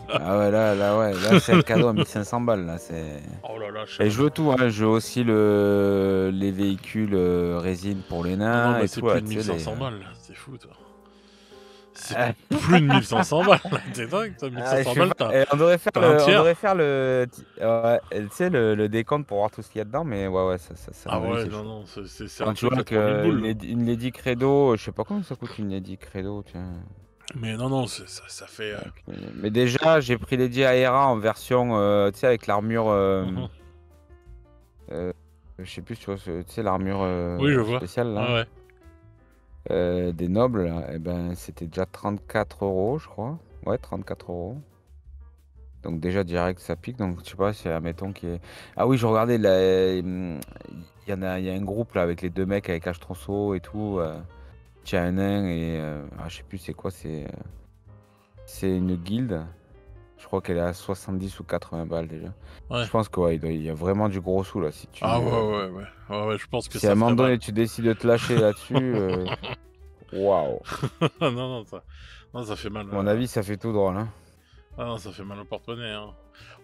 Ah ouais, là, c'est un cadeau à 1500 balles, là, c'est. Oh là là, je sais Et même je veux pas. tout, hein, je veux aussi les véhicules résine pour les Non, non, nains bah et c'est tout, plus là, de tu sais, 1500 balles, là. C'est fou, toi. C'est Ah, plus de 1500 balles, là. T'es dingue, toi, ah, 1500 balles, et on devrait faire t'as un on devrait tiers. faire ouais, tu sais, le décompte pour voir tout ce qu'il y a dedans, mais ouais, ça, à Ah mon avis, ouais, c'est non, chaud. non, c'est un Quand tu truc vois à 3000 qu'une boules. une Lady Credo, je sais pas combien ça coûte une Lady Credo, tiens. Mais non, non, ça fait. Mais déjà, j'ai pris Lady Aera en version, tu sais, avec l'armure, Mhm. euh, je sais plus, tu vois, tu sais, l'armure Oui, je vois. spéciale Ouais, là, ouais. des nobles, là, et ben c'était déjà 34 euros, je crois. Ouais, 34 euros. Donc déjà direct ça pique, donc je sais pas si admettons qui est. Ah oui, je regardais là, il y a un groupe là avec les deux mecs avec H-Tronçon et tout. Tiens, un nain et je sais plus c'est quoi, c'est une guilde. Je crois qu'elle est à 70 ou 80 balles déjà. Ouais. Je pense que ouais, il y a vraiment du gros sous là. Ah ouais, ouais, ouais. Ouais, ouais, je pense que Si à un ça moment ferait donné mal. tu décides de te lâcher là-dessus, waouh. Non, non, non, ça fait mal. À mon avis, ça fait tout drôle, hein. Ah non, ça fait mal au porte-monnaie, hein.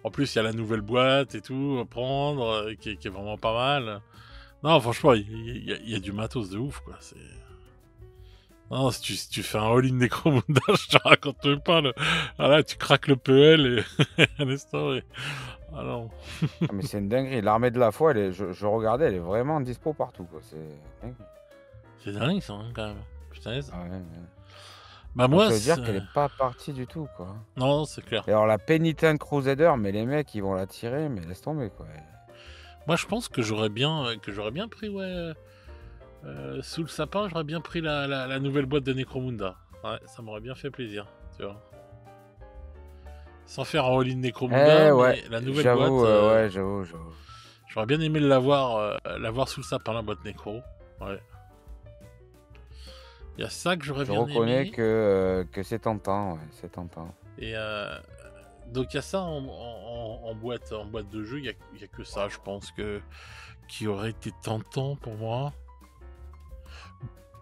En plus, il y a la nouvelle boîte et tout à prendre, qui est vraiment pas mal. Non, franchement, il y a du matos de ouf, quoi. Non, si tu fais un all-in Necromunda, je te raconte même pas. Ah là, tu craques le PL et à l'instant. Ah non. Ah, mais c'est une dinguerie. L'armée de la foi, je regardais, elle est vraiment dispo partout, quoi. C'est dingue. C'est dingue, ça, hein, quand même. Putain, Ah ouais, ouais. bah Donc moi, ça veut dire qu'elle est pas partie du tout, quoi. non, c'est clair. Et alors la Penitent Crusader, mais les mecs, ils vont la tirer, mais laisse tomber, quoi. Moi, je pense que j'aurais bien pris, ouais. Sous le sapin, j'aurais bien pris la nouvelle boîte de Necromunda. Ouais, ça m'aurait bien fait plaisir, tu vois. Sans faire un all-in Necromunda, Eh ouais, mais la nouvelle boîte, j'avoue, ouais, j'avoue. j'aurais bien aimé l'avoir sous le sapin, la boîte Necro. Ouais. Il y a ça que j'aurais Je bien reconnais aimé. que c'est tentant, ouais, c'est tentant. Et donc il y a ça en boîte de jeu, il y a que ça, je pense, qui aurait été tentant pour moi.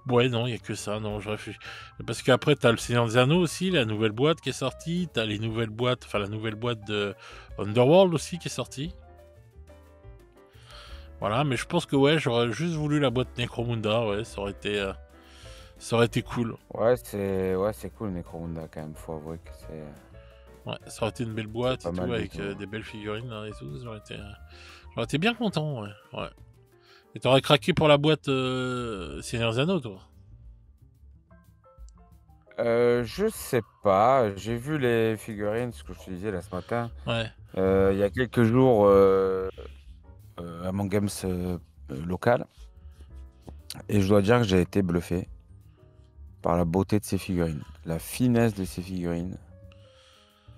Ouais, non, il y a que ça, non, je réfléchis. Parce qu'après, t'as le Seigneur des Anneaux aussi, la nouvelle boîte qui est sortie, t'as les nouvelles boîtes, enfin la nouvelle boîte de Underworld aussi qui est sortie. Voilà, mais je pense que ouais, j'aurais juste voulu la boîte Necromunda, ouais, ça aurait été cool. Ouais, c'est cool Necromunda quand même, faut avouer que c'est Ouais, ça aurait été une belle boîte pas et tout, mal du avec tout. des belles figurines là, et tout, j'aurais été bien content, ouais. Ouais. Et t'aurais craqué pour la boîte Seigneur des Anneaux, toi? Je sais pas, j'ai vu les figurines, ce que je te disais là ce matin, Ouais. il y a quelques jours à mon Games local, et je dois dire que j'ai été bluffé par la beauté de ces figurines, la finesse de ces figurines,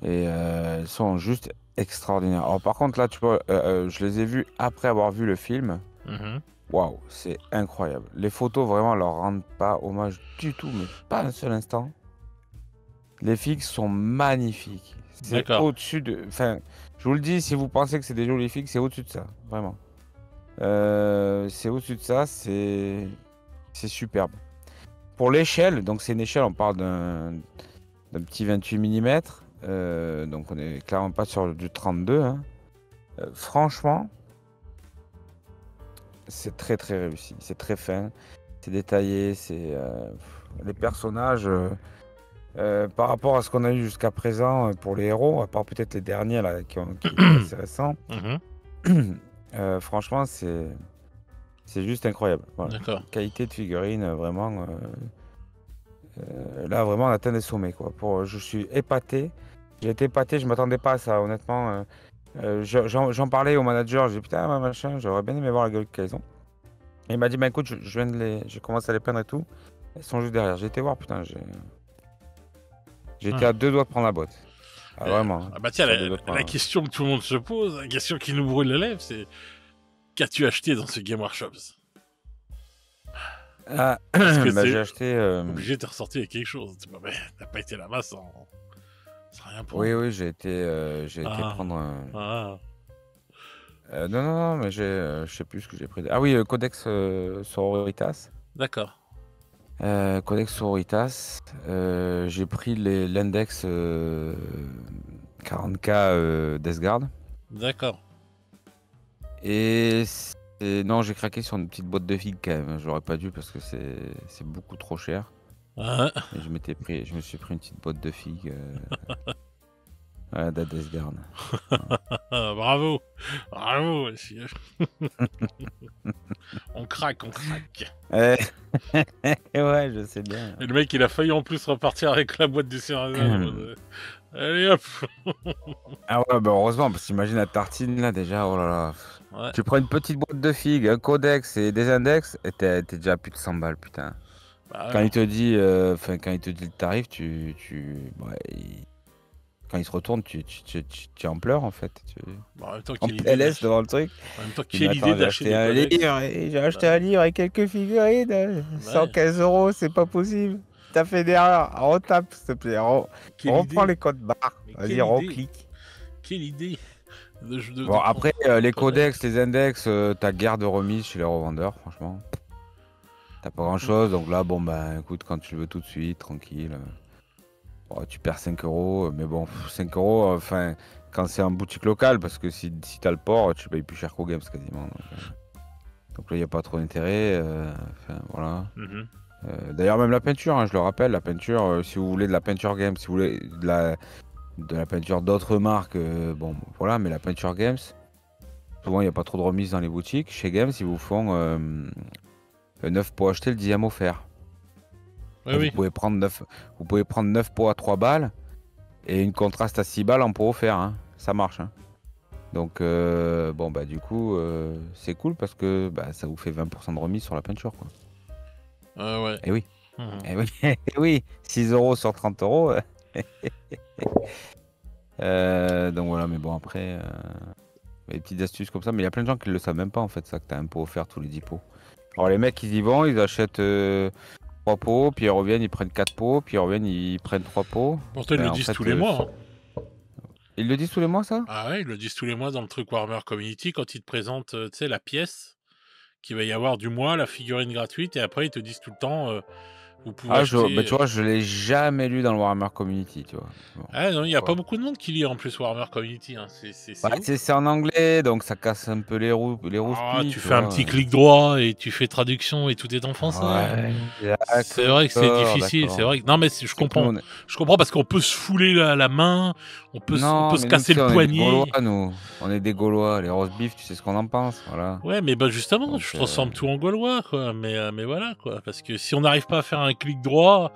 et elles sont juste extraordinaires. Alors par contre là, tu vois, je les ai vues après avoir vu le film. Mhm. Waouh, c'est incroyable. Les photos vraiment leur rendent pas hommage du tout, mais pas un seul instant. Les figues sont magnifiques. C'est D'accord. au-dessus de. Enfin, je vous le dis, si vous pensez que c'est des jolies figues, c'est au-dessus de ça, vraiment. C'est au-dessus de ça, c'est superbe. Pour l'échelle, donc c'est une échelle, on parle d'un petit 28 mm. Donc on est clairement pas sur du 32, hein. Franchement, c'est très très réussi. C'est très fin. c'est détaillé, les personnages, par rapport à ce qu'on a eu jusqu'à présent pour les héros, à part peut-être les derniers là, qui étaient assez récents, Mhm. franchement, c'est juste incroyable. Voilà. D'accord. Qualité de figurine, vraiment. Là, vraiment, on atteint des sommets, quoi. Je suis épaté. J'ai été épaté, je m'attendais pas à ça, honnêtement. J'en parlais au manager, j'ai dit putain, ouais, machin, j'aurais bien aimé voir la gueule qu'elles ont. Et il m'a dit, bah écoute, je viens j'ai commencé à les peindre et tout. Elles sont juste derrière. J'ai été voir, putain, j'étais à 2 doigts de prendre la boîte. Ah, vraiment. Ah bah tiens, J'étais à 2 doigts de prendre la question que tout le monde se pose, la question qui nous brûle les lèvres, c'est qu'as-tu acheté dans ce Game Workshops? Ah, Parce que bah, j'ai c'est acheté. obligé de ressortir avec quelque chose. T'as pas été là-bas sans rien pour. Oui, j'ai été prendre. Non, non, mais je sais plus ce que j'ai pris. Ah oui, Codex Sororitas. D'accord. Codex Sororitas. J'ai pris l'index 40K Death Guard. D'accord. Et non, j'ai craqué sur une petite boîte de figues quand même. J'aurais pas dû parce que c'est beaucoup trop cher. Ah, Et je me suis pris une petite boîte de figues. De Death Guard. bravo. Bravo. On craque. Ouais, je sais bien. Et le mec, il a failli en plus repartir avec la boîte du Seigneur. Allez hop. Ah ouais, bah heureusement, parce qu'imagine la tartine là déjà, oh là là. Ouais. Tu prends une petite boîte de figues, un codex et des index, et t'es déjà à plus de 100 balles, putain. Bah, Quand ouais. il te dit, quand il te dit le tarif, quand il se retourne, tu en pleures en fait. Bon, en même temps, En quelle idée PLS devant le truc. En même temps, Il dit, quelle attends, idée j'ai d'acheter acheté des un codex. livre, et j'ai acheté un livre et quelques figurines, 115 €, c'est pas possible. T'as fait d'erreur, retape s'il te plaît, reprends les codes barres, vas-y, reclique. Quelle idée Bon, après, les codex, les index, t'as guère de remise chez les revendeurs, franchement. T'as pas grand chose, donc là, bon, bah écoute, quand tu le veux tout de suite, tranquille. Tu perds 5 €, mais bon, 5 €, enfin, quand c'est en boutique locale, parce que si t'as le port, tu payes plus cher qu'au Games quasiment. Donc là, il n'y a pas trop d'intérêt. Enfin, voilà. D'ailleurs, même la peinture, hein, je le rappelle, la peinture, si vous voulez de la peinture Games, si vous voulez de la peinture d'autres marques, bon, voilà, mais la peinture Games, souvent, il n'y a pas trop de remise dans les boutiques. Chez Games, ils vous font 9 pots achetés, le 10e offert. Oui. Vous pouvez prendre 9 pots à 3 balles et une contraste à 6 balles en pot offert. Hein. Ça marche. Hein. Donc, bon, bah, du coup, c'est cool parce que bah, ça vous fait 20% de remise sur la peinture. Quoi. Ouais. Et oui. Et oui. Et oui. 6 € sur 30 €. Donc voilà, mais bon, après, des petites astuces comme ça. Mais il y a plein de gens qui ne le savent même pas en fait, ça, que tu as un pot offert tous les 10 pots. Alors, les mecs, ils y vont, ils achètent 3 pots, puis ils reviennent, ils prennent 4 pots, puis ils reviennent, ils prennent 3 pots. Pourtant, ils le disent tous les mois. Hein. Ils le disent tous les mois, ça? Ah ouais, ils le disent tous les mois dans le truc Warhammer Community quand ils te présentent, tu sais, la pièce qu'il va y avoir du mois, la figurine gratuite, et après ils te disent tout le temps, vous pouvez acheter... bah, tu vois, je l'ai jamais lu dans le Warhammer Community, tu vois. Bon. Ah non, il n'y a pas beaucoup de monde qui lit en plus Warhammer Community. Hein. C'est en anglais, donc ça casse un peu les rouspilles. Tu fais un petit clic droit et tu fais traduction et tout est en français. Ouais, c'est vrai que c'est difficile. C'est vrai que... Non, mais je comprends. Je comprends parce qu'on peut se fouler la main, on peut se casser le poignet. On est des Gaulois, les roast beef, tu sais ce qu'on en pense, voilà. Ouais, mais bah justement, donc, je transforme tout en Gaulois, quoi. Mais voilà, quoi. Parce que si on n'arrive pas à faire un clic droit...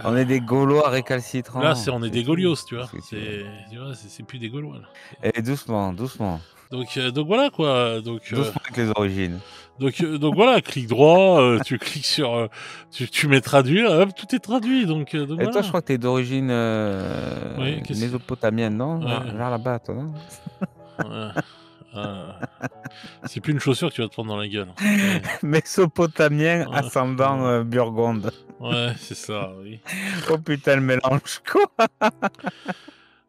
On est des Gaulois récalcitrants. Là, on est des Gaulios, tu vois. C'est plus des Gaulois, là. Et doucement. Donc voilà, quoi. Doucement avec les origines. Donc voilà, clic droit, tu cliques sur... tu mets traduire, hop, tout est traduit. Donc et voilà. toi, je crois que t'es d'origine mésopotamienne, non? Ouais. Vers là-bas, toi, non? C'est plus une chaussure que tu vas te prendre dans la gueule. Mésopotamien, ascendant burgonde. Ouais, c'est ça, oui. Oh putain, le mélange, quoi.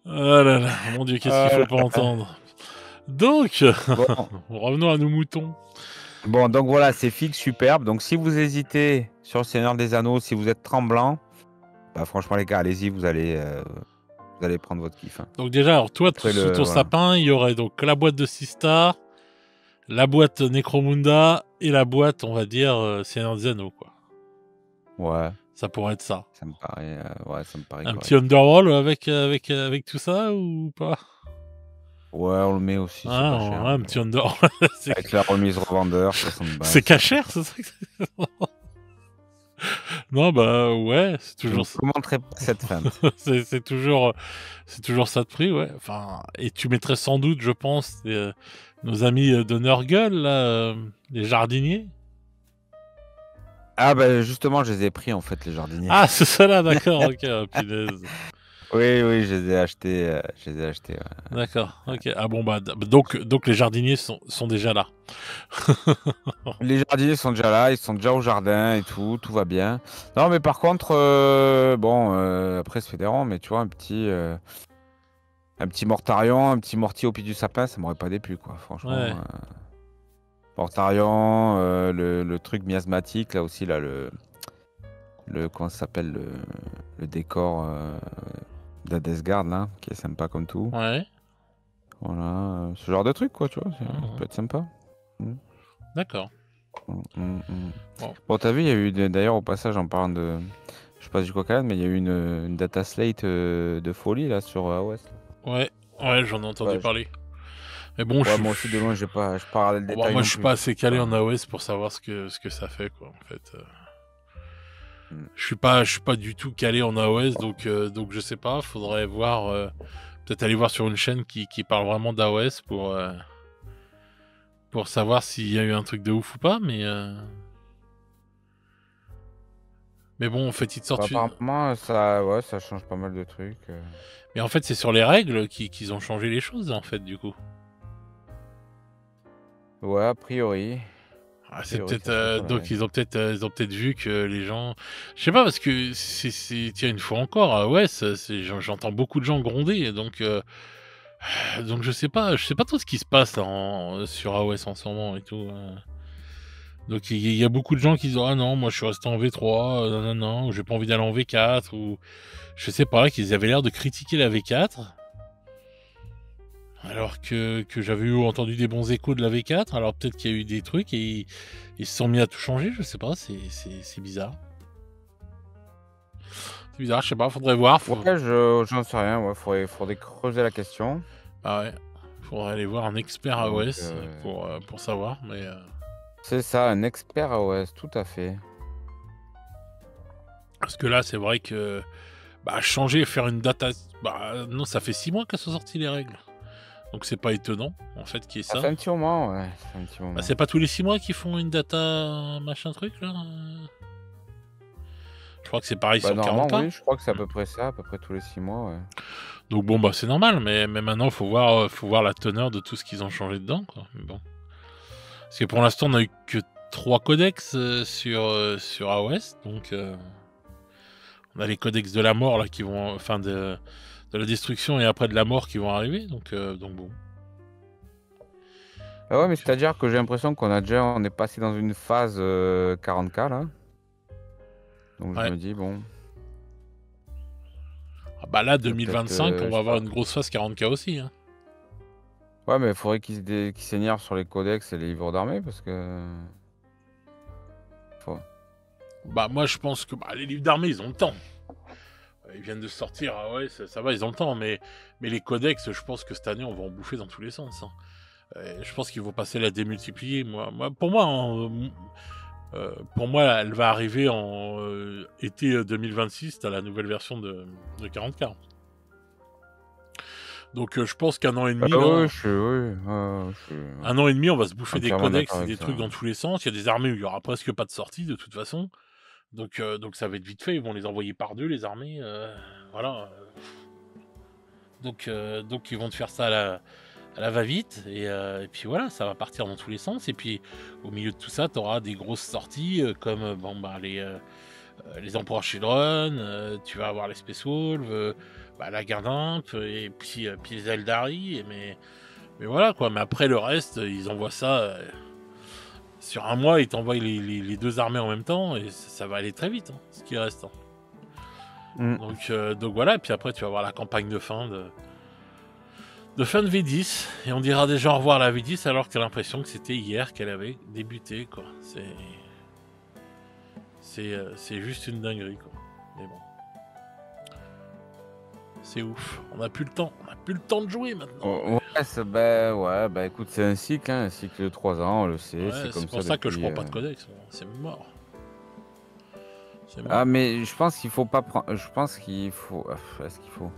Ah là là, mon Dieu, qu'est-ce qu'il faut pas entendre. Donc, revenons à nos moutons. Bon, donc voilà, c'est fixe, superbe. Donc si vous hésitez sur le Seigneur des Anneaux, si vous êtes tremblant, bah franchement les gars, allez-y, vous allez prendre votre kiff. Hein. Donc déjà, alors toi, sous ton sapin, il y aurait donc la boîte de 6 stars, la boîte Necromunda et la boîte, on va dire, Seigneur des Anneaux, quoi. Ouais, Ça pourrait être ça. ça me paraît, ça me paraît Un correct. petit Underworld avec tout ça ou pas? Ouais, on le met aussi, c'est pas cher. Un petit Underworld. Avec la remise revendeur, 60 balles. C'est cachère, c'est ça que Non, bah ouais, c'est Je ne toujours commenterai pas cette feinte. c'est toujours ça de prix, ouais. Enfin, et tu mettrais sans doute, je pense, nos amis de Nurgle, là, les jardiniers. Ah bah justement, je les ai pris en fait, les jardiniers. Ah, c'est ça là, d'accord, ok, punaise. Oui, oui, je les ai achetés, ouais. D'accord, ok. Ah bon, bah, donc les jardiniers sont déjà là. Les jardiniers sont déjà là, ils sont déjà au jardin et tout va bien. Non, mais par contre, bon, après c'est fédérant, mais tu vois, un petit Mortarion, un petit mortier au pied du sapin, ça m'aurait pas déplu, quoi, franchement. Ouais. Mortarion, le truc miasmatique, là aussi, là, comment ça s'appelle, le décor d'Adesgard, là, qui est sympa comme tout. Ouais. Voilà, ce genre de truc, quoi, tu vois, ça peut être sympa. D'accord. Bon, t'as vu, il y a eu, d'ailleurs, au passage, en parlant de... Je sais pas du coq à l'âne, mais il y a eu une data slate de folie, là, sur AOS. Ouais, j'en ai entendu parler. Mais bon, ouais, moi aussi, de loin, j'ai pas regardé le détail. Moi, je suis pas assez calé en AOS pour savoir ce que ça fait, quoi, en fait. Je suis pas du tout calé en AOS, donc je sais pas. Faudrait voir, peut-être aller voir sur une chaîne qui parle vraiment d'AOS pour savoir s'il y a eu un truc de ouf ou pas, mais bon, en fait, ils te sortent apparemment, ça change pas mal de trucs. Mais en fait, c'est sur les règles qu'ils ont changé les choses, en fait, du coup. Ouais, a priori. Ah, c'est peut-être donc ils ont peut-être vu que les gens, je sais pas, parce que tiens, une fois encore à OS, j'entends beaucoup de gens gronder, donc je sais pas trop ce qui se passe là, sur AOS en ce moment et tout. Donc il y a beaucoup de gens qui disent ah non, moi je suis resté en V3, non, ou j'ai pas envie d'aller en V4, ou je sais pas, qu'ils avaient l'air de critiquer la V4. Alors que j'avais entendu des bons échos de la V4, alors peut-être qu'il y a eu des trucs et ils se sont mis à tout changer, je sais pas, c'est bizarre. C'est bizarre, je sais pas, faudrait voir. Ouais, j'en sais rien, ouais, faudrait creuser la question. Ah ouais, faudrait aller voir un expert AOS pour savoir, mais... C'est ça, un expert AOS, tout à fait. Parce que là, c'est vrai que changer, faire une data... non, ça fait 6 mois qu'elles sont sorties les règles. Donc c'est pas étonnant, en fait, qu'il y ait ça. Ça fait un petit moment, ouais. C'est pas tous les 6 mois qu'ils font une data machin truc, là. Je crois que c'est pareil sur 40K. Oui, je crois que c'est à peu près ça, à peu près tous les 6 mois, ouais. Donc bon, c'est normal, mais maintenant, faut voir la teneur de tout ce qu'ils ont changé dedans, quoi. Mais bon. Parce que pour l'instant, on a eu que 3 codex sur AOS, donc... on a les codex de la mort, là, qui vont... Enfin, de la destruction et après de la mort qui vont arriver, donc bon. Ah ouais, mais c'est-à-dire que j'ai l'impression on est passé dans une phase 40K, là. Donc je me dis, bon... Ah bah là, 2025, on va avoir une grosse phase 40K aussi, hein. Ouais, mais il faudrait qu'ils s'énervent sur les codex et les livres d'armée, parce que... Moi, je pense que les livres d'armée, ils ont le temps. Ils viennent de sortir, ouais, ça va, ils ont le temps, mais les codex, je pense que cette année, on va en bouffer dans tous les sens, hein. Je pense qu'il faut passer la démultiplier. Pour moi, elle va arriver en été 2026, t'as la nouvelle version de 40K. Donc je pense qu'un an et demi, un an et demi, on va se bouffer des codex et des trucs dans tous les sens. Il y a des armées où il y aura presque pas de sortie de toute façon. Donc ça va être vite fait, ils vont les envoyer par deux, les armées. Voilà. Donc ils vont te faire ça à la va-vite. Et puis voilà, ça va partir dans tous les sens. Et puis au milieu de tout ça, tu auras des grosses sorties comme les Empereurs Children, tu vas avoir les Space Wolves, la Guardimp, et puis les Eldari. Mais voilà quoi, mais après le reste, ils envoient ça... sur un mois, ils t'envoient les deux armées en même temps et ça va aller très vite, hein, ce qui reste. Donc voilà, et puis après tu vas voir la campagne de fin de fin de V10, et on dira déjà au revoir à la V10 alors que t'as l'impression que c'était hier qu'elle avait débuté, quoi. C'est juste une dinguerie, quoi. Mais bon. C'est ouf. On n'a plus le temps. On n'a plus le temps de jouer maintenant. Ouais, bah écoute, c'est un cycle de 3 ans, on le sait, c'est comme c'est pour ça que je depuis, prends pas de codex. C'est mort. C'est mort. Ah, mais je pense qu'il faut pas prendre. Je pense qu'il faut. Est-ce qu'il faut?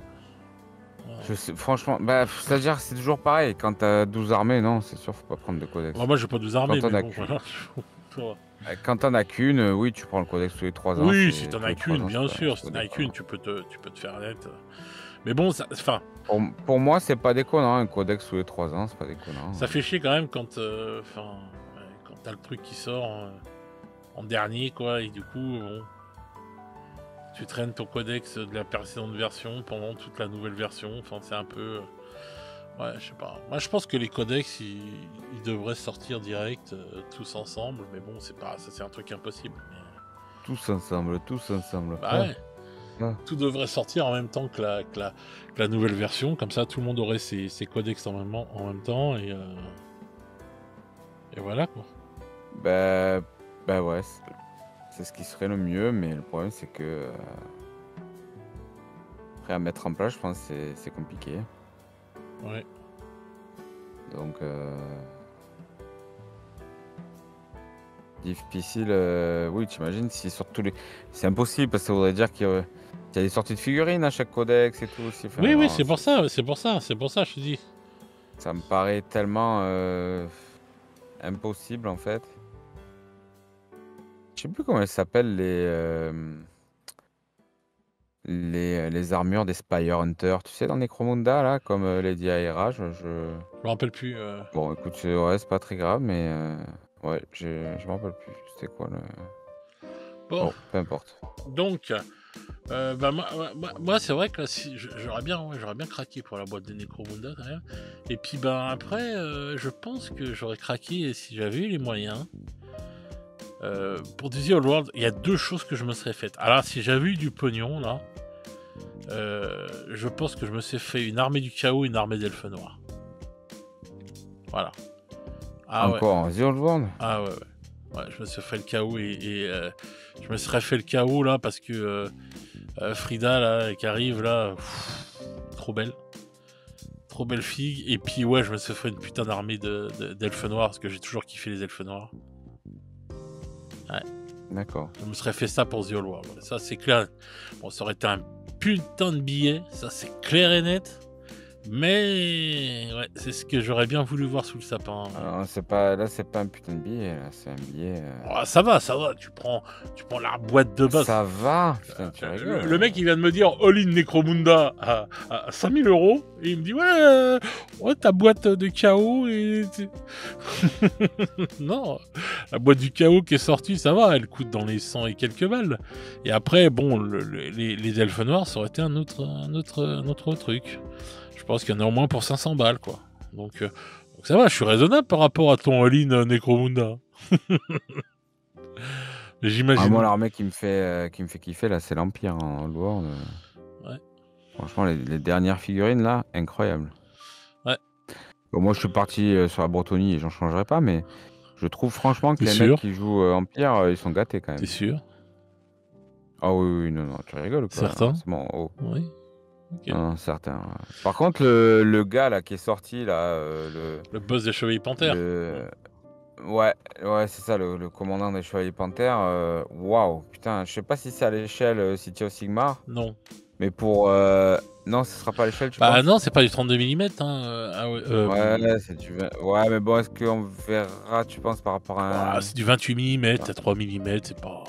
Ouais. Je sais, franchement, c'est-à-dire que c'est toujours pareil. Quand t'as 12 armées, non, c'est sûr, faut pas prendre de codex. Moi, j'ai pas 12 armées, Quand t'en mais as bon, qu'une. voilà. Quand t'en as qu'une, oui, tu prends le codex tous les 3 ans. Oui, si t'en tous as les 3 qu'une, ans, bien c'est sûr. Si pas t'en as déconnant. qu'une, tu peux te faire net. Mais bon, enfin, Pour moi, c'est pas déconnant, un codex tous les 3 ans, c'est pas déconnant. ça fait chier quand même quand t'as le truc qui sort en dernier, quoi, et du coup, bon, tu traînes ton codex de la précédente version pendant toute la nouvelle version. Enfin, c'est un peu... Ouais, je sais pas. Moi, je pense que les codex, ils devraient sortir direct, tous ensemble, mais bon, c'est pas... Ça, c'est un truc impossible. Mais... Tous ensemble. Bah ouais. Ah. Tout devrait sortir en même temps que la nouvelle version, comme ça tout le monde aurait ses codex en même temps, et voilà, quoi. Bah ouais, c'est ce qui serait le mieux, mais le problème c'est que après à mettre en place, je pense que c'est compliqué. Ouais. Donc difficile, oui, t'imagines si surtout les... C'est impossible parce que ça voudrait dire qu'il y a des sorties de figurines à chaque codex et tout aussi. Enfin, Oui, non, c'est pour ça, je te dis. Ça me paraît tellement impossible en fait. Je sais plus comment elles s'appellent les armures des Spire Hunter, tu sais, dans Necromunda, là, comme Lady Aera, Je me rappelle plus. Bon, écoute, c'est pas très grave, mais ouais, je me rappelle plus. C'était quoi le... Bon, peu importe. donc, moi c'est vrai que là, j'aurais bien craqué pour la boîte de Necromunda quand même. Et puis après, je pense que j'aurais craqué si j'avais eu les moyens. Pour The Old World, il y a 2 choses que je me serais faites. Alors, si j'avais eu du pognon, là, je pense que je me serais fait une armée du chaos, une armée d'elfes noirs. Voilà. Ah encore ouais. The Old World? Ah ouais. Ouais, je me serais fait le chaos et je me serais fait le chaos là parce que Frida là qui arrive là, trop belle. Trop belle fille. Et puis ouais, je me serais fait une putain d'armée d'elfes noirs parce que j'ai toujours kiffé les elfes noirs. Ouais. D'accord. Je me serais fait ça pour The Old World. Ouais. Ça, c'est clair. Bon, ça aurait été un putain de billet. Ça, c'est clair et net. Mais ouais, c'est ce que j'aurais bien voulu voir sous le sapin. Alors, c'est pas un putain de billet, là, c'est un billet. Oh, ça va. Tu prends la boîte de base. Ça va. Putain, tu rigoles. Le mec, il vient de me dire All-in Necromunda à 5000 €. Et il me dit ouais, ta boîte de chaos. Et... non, la boîte du chaos qui est sortie, ça va. Elle coûte dans les 100 et quelques balles. Et après, bon, les elfes noirs, ça aurait été un autre truc. Je pense qu'il y en a au moins pour 500 balles, quoi. Donc ça va, je suis raisonnable par rapport à ton all-in Necromunda. J'imagine. Moi, l'armée qui me fait kiffer, là, c'est l'Empire en Old World. Ouais. Franchement, les dernières figurines, là, incroyables. Ouais. Bon, moi, je suis parti sur la Bretonnie et j'en changerai pas, mais je trouve franchement que les mecs qui jouent Empire, ils sont gâtés quand même. T'es sûr? Ah oui, non, tu rigoles, quoi. Certain? C'est bon, oh. Oui. Okay. Non, certain. Par contre, le gars là qui est sorti là, le boss des Chevaliers Panthères. Ouais, c'est ça, le commandant des Chevaliers Panthères. Waouh, putain, je sais pas si c'est à l'échelle City of Sigmar. Non. Mais pour non, ce sera pas à l'échelle, tu penses? Bah non, c'est pas du 32 mm. Hein. Ouais, c'est du 20... Ouais, mais bon, est-ce qu'on verra, tu penses, par rapport à un... c'est du 28 mm, à 3 mm, c'est pas...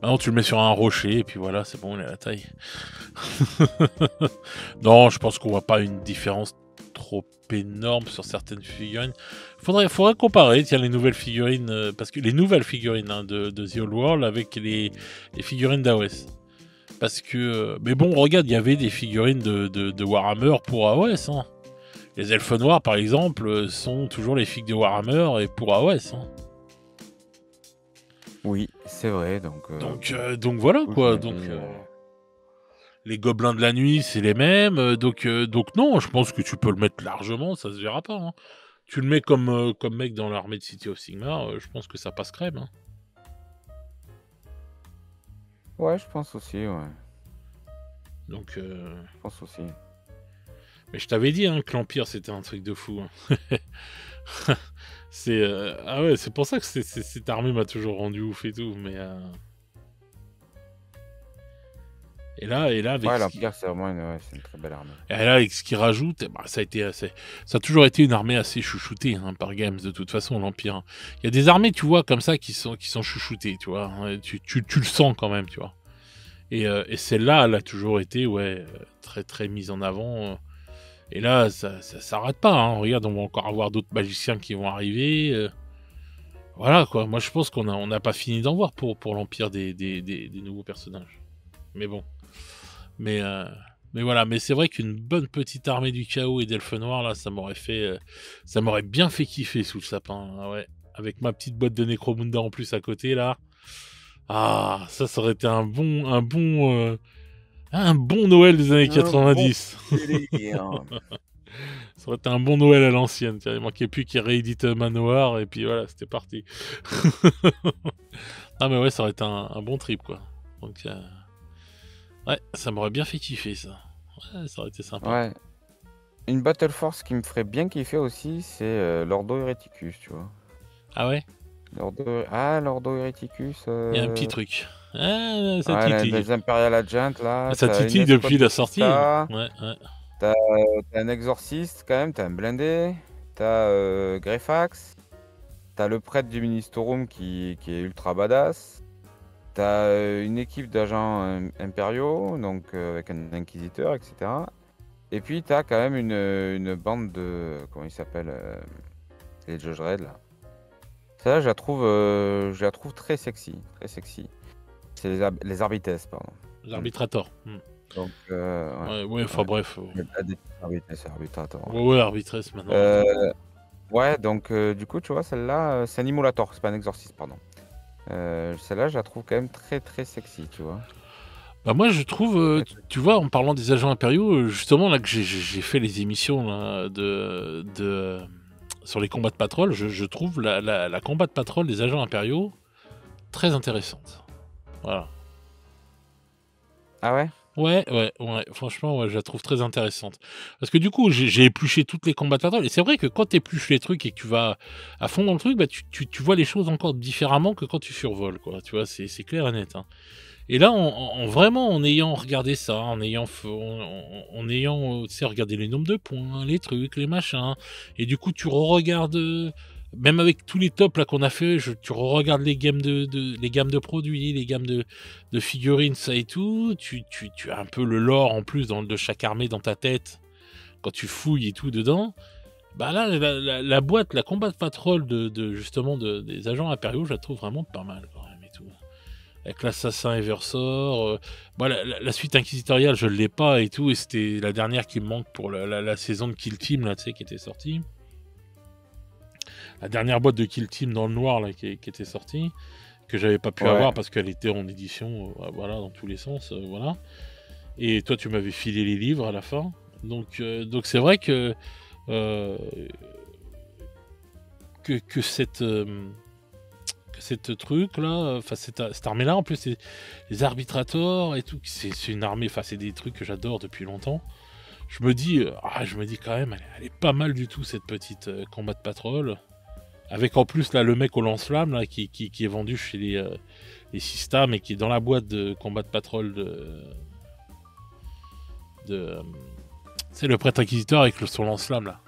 Maintenant, tu le mets sur un rocher, et puis voilà, c'est bon, il a la taille. Non, je pense qu'on voit pas une différence trop énorme sur certaines figurines. Faudrait comparer, tiens, les nouvelles figurines, parce que les nouvelles figurines de The Old World avec les figurines d'AOS. Parce que... mais bon, regarde, il y avait des figurines de Warhammer pour AOS. Hein. Les elfes noirs, par exemple, sont toujours les figues de Warhammer et pour AOS. Hein. Oui, c'est vrai, donc voilà, quoi. Donc, Les gobelins de la nuit, c'est les mêmes. Donc non, je pense que tu peux le mettre largement, ça se verra pas. Hein. Tu le mets comme mec dans l'armée de City of Sigmar, je pense que ça passe crème. Hein. Ouais, je pense aussi, ouais. Donc, Je pense aussi. mais je t'avais dit hein, que l'Empire c'était un truc de fou. Hein. Ah ouais, c'est pour ça que cette armée m'a toujours rendu ouf et tout. Mais et là avec Ouais, l'Empire, c'est vraiment c'est une très belle armée. Et là, avec ce qu'il rajoute, bah, ça a toujours été une armée assez chouchoutée hein, par Games, de toute façon, l'Empire. Hein. Il y a des armées, tu vois, comme ça, qui sont chouchoutées, tu vois. Hein, tu le sens quand même, tu vois. Et celle-là, elle a toujours été, très, très mise en avant. Et là, ça s'arrête pas. Hein. Regarde, on va encore avoir d'autres magiciens qui vont arriver. Voilà, quoi. Moi, je pense qu'on n'a pas fini d'en voir pour l'Empire des nouveaux personnages. Mais bon. Mais voilà, mais c'est vrai qu'une bonne petite armée du chaos et d'elfes noirs, là, ça m'aurait bien fait kiffer sous le sapin, là, ouais. Avec ma petite boîte de Necromunda en plus à côté, là. Ah, ça aurait été un bon Noël des années 90. Bon Ça aurait été un bon Noël à l'ancienne. Il manquait plus qu'il réédite Manoir, et puis voilà, c'était parti. Ah, mais ouais, ça aurait été un bon trip, quoi. Donc, ouais, ça m'aurait bien fait kiffer, ça. Ouais, ça aurait été sympa. Ouais. Une Battle Force qui me ferait bien kiffer aussi, c'est l'Ordo Hereticus, tu vois. Ah ouais? L'Ordo Hereticus. Il y a un petit truc. Ah, ça Ouais, titille. les Imperial Agent, là. Ça T'as une titille escouade depuis la de sortie. Sista, Ouais. T'as un Exorciste, quand même. T'as un blindé. T'as Greyfax. T'as le prêtre du Ministorum qui est ultra badass. T'as une équipe d'agents impériaux, donc avec un inquisiteur, etc. Et puis t'as quand même une bande de... Comment il s'appelle les Judge Dredd, là. Ça, je la trouve très sexy. Très sexy. C'est les Arbites, pardon. L'Arbitrator. Donc, Ouais, enfin bref. Arbitrator. Ouais, Arbitress maintenant. Ouais, donc du coup, tu vois, celle-là, c'est un Immolator, c'est pas un Exorciste, pardon. Celle-là, je la trouve quand même très très sexy, tu vois. Bah moi je trouve, tu vois, en parlant des agents impériaux, justement là que j'ai fait les émissions là, sur les combats de patrol, je trouve la combat de patrol des agents impériaux très intéressante. Voilà. Ah ouais? Ouais, franchement, ouais, je la trouve très intéressante. Parce que du coup, j'ai épluché toutes les combats de patrol, et c'est vrai que quand tu épluches les trucs et que tu vas à fond dans le truc, bah tu vois les choses encore différemment que quand tu survoles, quoi. Tu vois, c'est clair et net. Hein. Et là, vraiment, en ayant regardé ça, en ayant tu sais, regardé les nombres de points, les trucs, les machins, et du coup, tu re-regardes, même avec tous les tops là qu'on a fait, tu re-regardes les gammes les gammes de produits, les gammes de figurines, ça et tout. Tu as un peu le lore en plus de chaque armée dans ta tête quand tu fouilles et tout dedans. Bah là, la boîte, la combat de patrol justement des agents impériaux, je la trouve vraiment pas mal quand même et tout. Avec l'assassin Eversor. Moi, la suite inquisitoriale, je l'ai pas et tout, et c'était la dernière qui me manque pour la saison de Kill Team, là, tu sais, qui était sortie. La dernière boîte de Kill Team dans le noir, là, qui était sortie, que j'avais pas pu avoir parce qu'elle était en édition, voilà, dans tous les sens, voilà. Et toi, tu m'avais filé les livres à la fin. Donc c'est vrai que cette truc là, enfin cette armée là en plus, les arbitrators et tout, c'est une armée, enfin c'est des trucs que j'adore depuis longtemps. Je me dis quand même, elle est pas mal du tout cette petite combat de patrol, avec en plus là le mec au lance-flamme là qui est vendu chez les Sista, mais qui est dans la boîte de combat de patrol c'est le prêtre inquisiteur avec son lance-flamme là.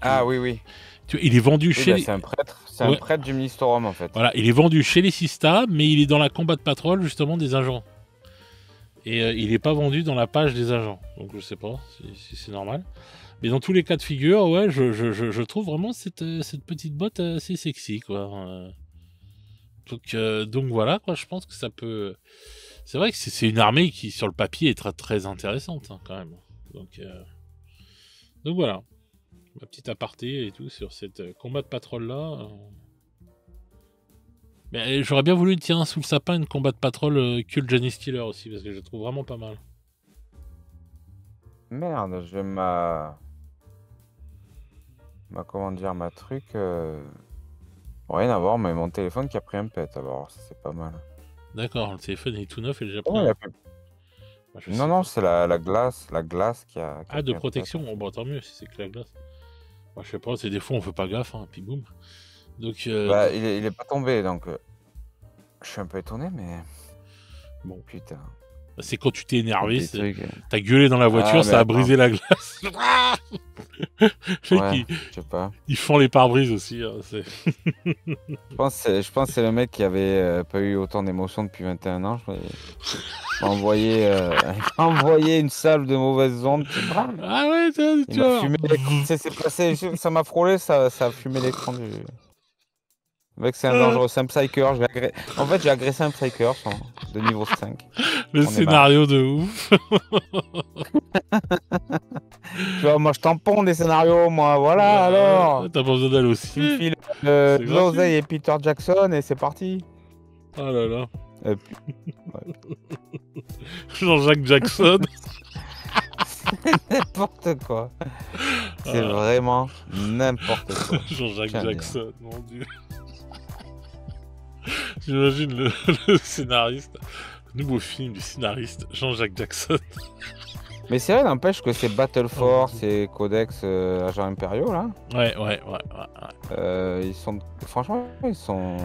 Ah oui. Tu vois, il est vendu chez c'est un prêtre du Ministorum en fait. Voilà, il est vendu chez les Sista, mais il est dans la combat de patrol justement des agents. Et il n'est pas vendu dans la page des agents. Donc je sais pas si c'est normal. Mais dans tous les cas de figure, ouais, je trouve vraiment cette petite boîte assez sexy, quoi. Donc voilà, quoi, je pense que ça peut... C'est vrai que c'est une armée qui, sur le papier, est très, très intéressante, hein, quand même. Donc voilà. Ma petite aparté et tout sur cette combat de patrol-là. Mais j'aurais bien voulu tiens sous le sapin une combat de patrol Cult Johnny Stealer aussi, parce que je le trouve vraiment pas mal. Merde, j'ai comment dire, ma truc. Rien à voir, mais mon téléphone qui a pris un pet, alors ça, c'est pas mal. D'accord, le téléphone est tout neuf et déjà Oh, pris. il a plus- Bah, je Non, sais non, pas. c'est la glace qui a Ah, de pris un pet. protection, oh, bah, tant mieux si c'est que la glace. Bah, je sais pas, c'est des fois on fait pas gaffe, hein, puis boum. Donc, Bah, il est pas tombé, donc je suis un peu étonné, mais bon, putain. c'est quand tu t'es énervé, Des trucs. t'as gueulé dans la voiture, Ah, ça mais a attends. brisé la glace. Le mec, Ouais, je sais pas. ils font les pare-brises aussi. Hein, Je pense que c'est le mec qui avait pas eu autant d'émotions depuis 21 ans. Il m'a envoyé, il m'a envoyé une salve de mauvaises ondes. Ah ouais, tu Il m'a vois. fumé l'écran. C'est passé, ça m'a frôlé, ça a fumé l'écran du. Le mec, c'est un dangereux, c'est un psyker. En fait, j'ai agressé un psyker de niveau 5. Le scénario de ouf. Tu vois, moi je tamponne des scénarios, moi, voilà alors. T'as pas besoin d'aller aussi. Tu me files C'est de l'oseille et Peter Jackson et c'est parti. Oh là là. Ouais. Jean-Jacques Jackson. N'importe quoi. C'est vraiment n'importe quoi. Jean-Jacques Jackson, mon dieu. J'imagine le scénariste. Le nouveau film du scénariste Jean-Jacques Jackson. Mais c'est vrai, n'empêche que c'est Battle Force et Codex Agents Impériaux là. Ouais. Ils sont, franchement, ils sont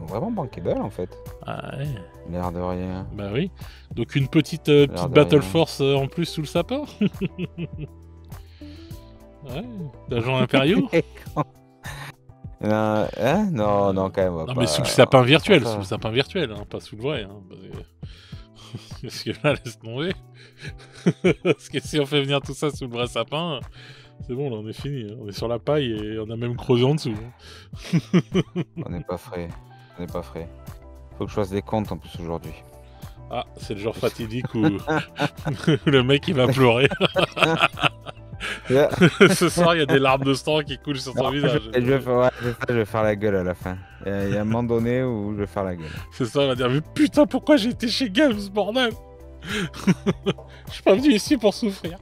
vraiment bankable en fait. Ah ouais. L'air de rien. Bah oui. Donc une petite Battle Force en plus sous le sapin. Ouais. D'agents impériaux. Non, quand même. Non, mais sous le sapin virtuel, sous le sapin virtuel, hein, pas sous le vrai. Hein, parce que là, laisse tomber. Parce que si on fait venir tout ça sous le vrai sapin, c'est bon, là, on est fini. Hein. On est sur la paille et on a même creusé en dessous. Hein. On n'est pas frais. Faut que je fasse des comptes en plus aujourd'hui. Ah, c'est le genre fatidique où le mec il va pleurer. Ce soir, il y a des larmes de sang qui coulent sur son visage. Je vais faire la gueule à la fin. Il y a un moment donné où je vais faire la gueule. C'est ça, il va dire, mais putain, pourquoi j'ai été chez Games, bordel. Je suis pas venu ici pour souffrir.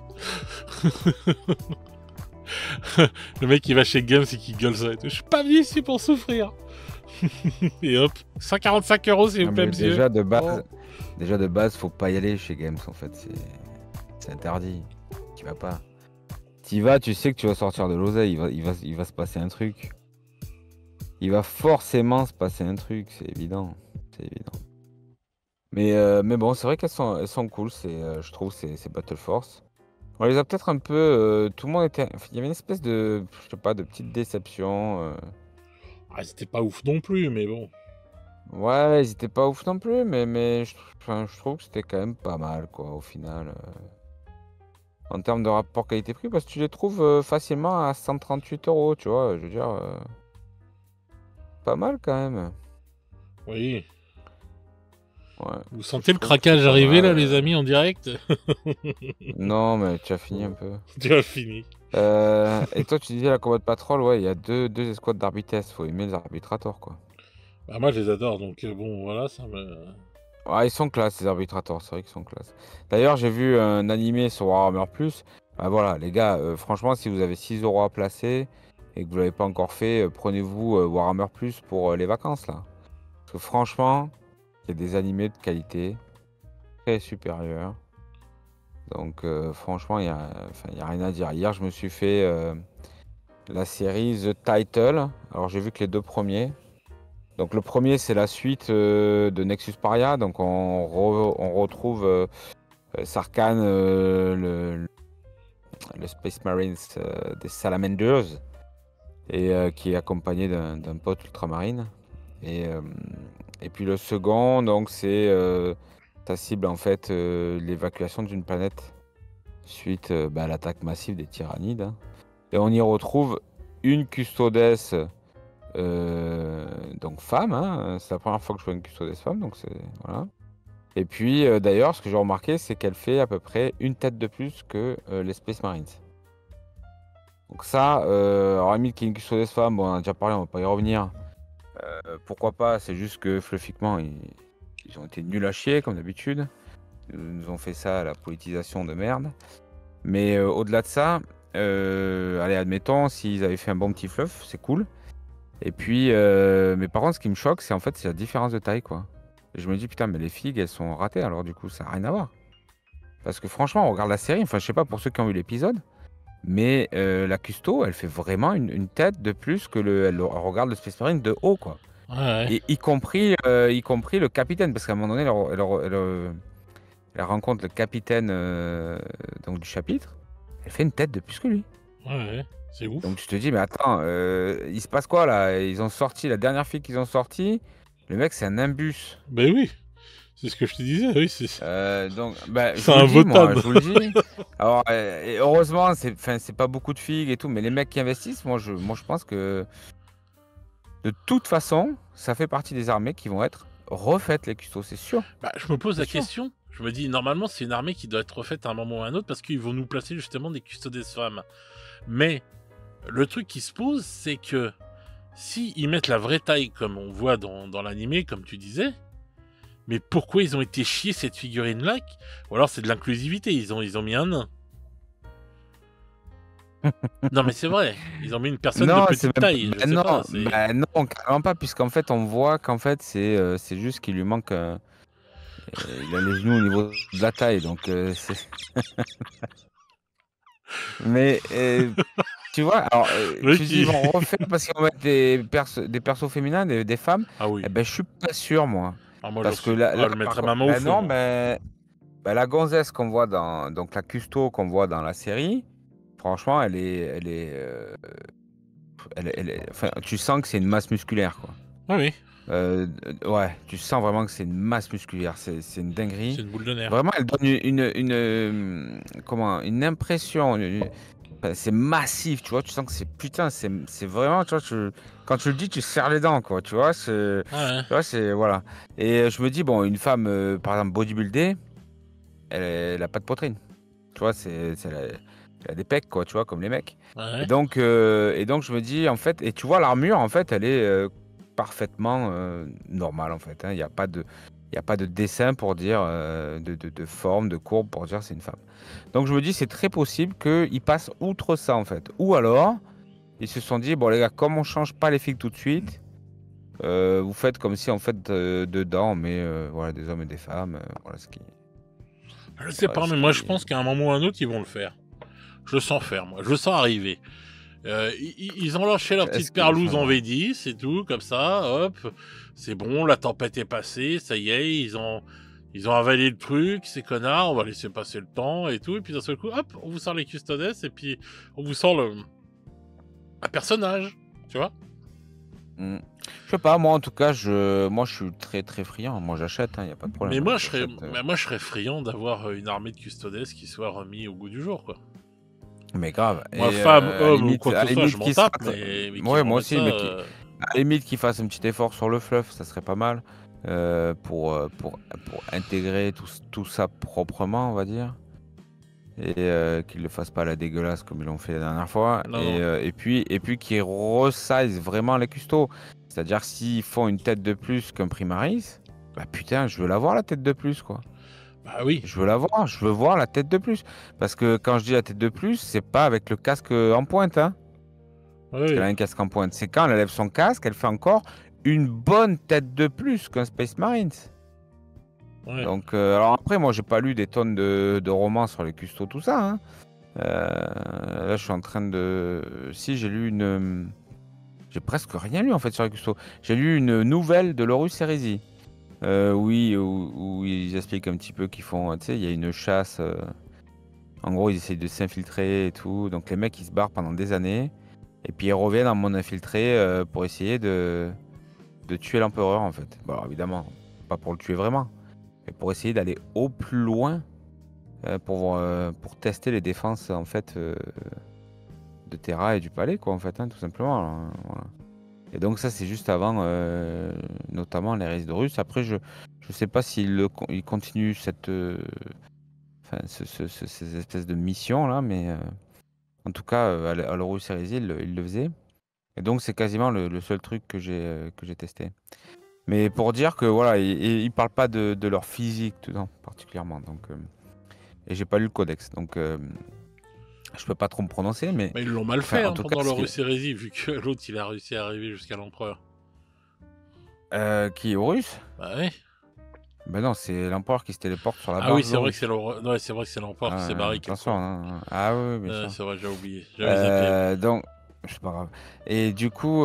Le mec, il va chez Games et qui gueule ça et tout. Je suis pas venu ici pour souffrir. Et hop, 145 €, s'il vous plaît, monsieur. Déjà de base, faut pas y aller chez Games, en fait. C'est interdit. Tu vas pas. T'y vas, tu sais que tu vas sortir de l'oseille, il va se passer un truc. Il va forcément se passer un truc, c'est évident. Mais bon, c'est vrai qu'elles sont cool, je trouve, c'est Battle Force. On les a peut-être un peu... tout le monde était... Il y avait une espèce de... Je sais pas, de petite déception. Ah, c'était pas ouf non plus, mais bon. Ouais, ils étaient pas ouf non plus, mais je trouve que c'était quand même pas mal, quoi, au final. En termes de rapport qualité-prix, parce que tu les trouves facilement à 138 €, tu vois, je veux dire, pas mal quand même. Oui. Ouais. Vous sentez le craquage arriver là, les amis, en direct? Non, mais tu as fini un peu. Tu as fini. Et toi, tu disais la combat de patrol, ouais, il y a deux escouades d'arbitesse, faut aimer les arbitrators, quoi. Bah, moi, je les adore, donc bon, voilà, ça me... Ouais, ils sont classe, les arbitrators, c'est vrai qu'ils sont classe. D'ailleurs, j'ai vu un animé sur Warhammer Plus. Bah voilà, les gars, franchement, si vous avez 6 € à placer et que vous l'avez pas encore fait, prenez-vous Warhammer Plus pour les vacances, là. Parce que franchement, il y a des animés de qualité très supérieure. Donc, franchement, il y a rien à dire. Hier, je me suis fait la série The Title. Alors, j'ai vu que les 2 premiers. Donc le premier, c'est la suite de Nexus Paria. Donc on retrouve Sarkhan, le Space Marines des Salamanders, et qui est accompagné d'un pote ultramarine. Et puis le second, donc c'est ça cible en fait l'évacuation d'une planète suite à l'attaque massive des Tyrannides. Hein. Et on y retrouve une custodesse. Donc femme, hein, c'est la première fois que je vois une custodesse femme, donc c'est voilà. Et puis d'ailleurs, ce que j'ai remarqué, c'est qu'elle fait à peu près une tête de plus que les Space Marines. Donc ça, hormis qu'il y ait une custodesse femme, bon, on en a déjà parlé, on va pas y revenir. Pourquoi pas, c'est juste que fluffiquement, ils ont été nuls à chier, comme d'habitude. Ils nous ont fait ça, la politisation de merde. Mais au-delà de ça, allez, admettons, s'ils avaient fait un bon petit fluff, c'est cool. Et puis, mais par contre, ce qui me choque, c'est en fait, c'est la différence de taille, quoi. Et je me dis, putain, mais les figues, elles sont ratées, alors du coup, ça n'a rien à voir. Parce que franchement, on regarde la série, enfin, je sais pas pour ceux qui ont vu l'épisode, mais la custo, elle fait vraiment une tête de plus que elle regarde le Space Marine de haut, quoi. Ouais. Et y compris le capitaine, parce qu'à un moment donné, elle rencontre le capitaine donc du chapitre, elle fait une tête de plus que lui. Ouais. C'est ouf. Donc tu te dis, mais attends, il se passe quoi là? Ils ont sorti, la dernière fille qu'ils ont sorti, le mec c'est un imbus. Ben oui. C'est ce que je te disais, oui. Donc, bah, je C'est vous un le dis, moi, votable. je vous le dis. Alors, et heureusement, c'est pas beaucoup de figues et tout, mais les mecs qui investissent, moi, je pense que de toute façon, ça fait partie des armées qui vont être refaites, les custos, c'est sûr. Bah, je me pose C'est la sûr. question. Je me dis, normalement, c'est une armée qui doit être refaite à un moment ou à un autre parce qu'ils vont nous placer justement des custodes femmes. Mais le truc qui se pose, c'est que si ils mettent la vraie taille comme on voit dans l'animé, comme tu disais, mais pourquoi ils ont été chier cette figurine-là? Ou alors c'est de l'inclusivité, ils ont mis un nain. Non mais c'est vrai, ils ont mis une personne de Non, c'est petite même taille, je bah sais non, pas. bah non, carrément pas, puisqu'en fait, on voit qu'en fait, c'est juste qu'il lui manque, il a les genoux au niveau de la taille, donc c'est mais tu vois? Alors, Oui, tu dis: «Ils vont refaire parce qu'ils vont mettre des persos féminins, des femmes», Ah et oui. ben je suis pas sûr moi. Ah moi j'en Parce que suis. là Ah, je par mettrais ma contre main au bah feu non, moi. la gonzesse qu'on voit donc la custo qu'on voit dans la série, franchement, elle est enfin, tu sens que c'est une masse musculaire, quoi. Ah oui, Ouais, tu sens vraiment que c'est une masse musculaire, c'est une dinguerie. c'est une boule de nerfs. Vraiment, elle donne comment? Une impression, enfin, c'est massif, tu vois? Tu sens que c'est putain, c'est vraiment, tu vois, quand tu le dis, tu serres les dents, quoi, tu vois? Ah ouais. Tu vois, c'est voilà. Et je me dis, bon, une femme, par exemple bodybuildée, elle a pas de poitrine. Tu vois? Elle a des pecs, quoi, tu vois? Comme les mecs. Ouais. Et donc je me dis, en fait, et tu vois l'armure, en fait, elle est, parfaitement, normale, en fait, hein. Il y a pas de dessin pour dire, de forme, de courbe pour dire c'est une femme. Donc je me dis, c'est très possible qu'ils passent outre ça, en fait. Ou alors, ils se sont dit: «Bon les gars, comme on change pas les figues tout de suite, vous faites comme si, en fait, dedans on met, voilà, des hommes et des femmes», voilà Je sais pas, ce mais moi je qui pense qu'à un moment ou à un autre ils vont le faire. Je le sens faire, moi. Je le sens arriver. Ils ont lâché leur est-ce petite qu'ils vont faire? perlouse en V10 et tout, comme ça, hop. C'est bon, la tempête est passée, ça y est, ils ont avalé le truc, ces connards, on va laisser passer le temps et tout. Et puis d'un seul coup, hop, on vous sort les custodes et puis on vous sort un personnage, tu vois. Mmh. Je sais pas, moi en tout cas, moi je suis très, très friand. Moi j'achète, il y a pas de problème, Mais hein, moi, j'achète, moi, je serais friand d'avoir une armée de custodes qui soit remis au goût du jour, quoi. mais grave. Moi, Et femme, homme ou quoi à que la ce soit, je limite m'en qu'ils se tape, fassent, mais qu'ils ouais, me moi remettent aussi, ça. mais à la limite qu'ils fassent un petit effort sur le fluff, ça serait pas mal, pour intégrer tout ça proprement, on va dire. Et qu'ils le fassent pas à la dégueulasse comme ils l'ont fait la dernière fois. Non, non. Et puis qu'ils resize vraiment les custos. C'est-à-dire s'ils font une tête de plus qu'un Primaris, bah putain, je veux la voir la tête de plus, quoi. Bah oui. Je veux la voir, je veux voir la tête de plus. Parce que quand je dis la tête de plus, c'est pas avec le casque en pointe, hein. Parce qu'elle Oui. a un casque en pointe. C'est quand elle enlève son casque, elle fait encore une bonne tête de plus qu'un Space Marines. Ouais. Donc, alors après, moi, j'ai pas lu des tonnes de romans sur les custos, tout ça, hein. Là, je suis en train de. Si, j'ai lu une. J'ai presque rien lu en fait sur les custos. J'ai lu une nouvelle de Lorus Hérésie. Oui, où ils expliquent un petit peu qu'ils font. Tu sais, il y a une chasse. En gros, ils essayent de s'infiltrer et tout. Donc, les mecs, ils se barrent pendant des années. Et puis, ils reviennent en monde infiltré pour essayer de tuer l'empereur en fait. Bon, alors, évidemment, pas pour le tuer vraiment, mais pour essayer d'aller au plus loin pour tester les défenses en fait de Terra et du palais quoi en fait, hein, tout simplement. Alors, voilà. Et donc ça c'est juste avant notamment les risques de Russes. Après je sais pas s'il continue cette enfin ces espèces de missions là, mais en tout cas à l'Euro Series il le faisait. Et donc c'est quasiment le seul truc que j'ai testé. Mais pour dire que voilà, ils parlent pas de leur physique dedans particulièrement, donc et j'ai pas lu le codex, donc je peux pas trop me prononcer, mais Bah, ils l'ont mal enfin fait en tout cas pendant ce leur qui Hérésie, vu que l'autre il a réussi à arriver jusqu'à l'empereur. qui est russe? Bah ouais. Ben non, c'est l'empereur qui se téléporte sur la Ah oui, barge c'est vrai que d'Horus. c'est l'empereur. Ouais, c'est vrai que c'est l'empereur qui s'est barré Attention, quelquefois. hein, ah oui, bien sûr. C'est vrai, j'ai oublié. J'avais zappé. Donc c'est pas grave et du coup,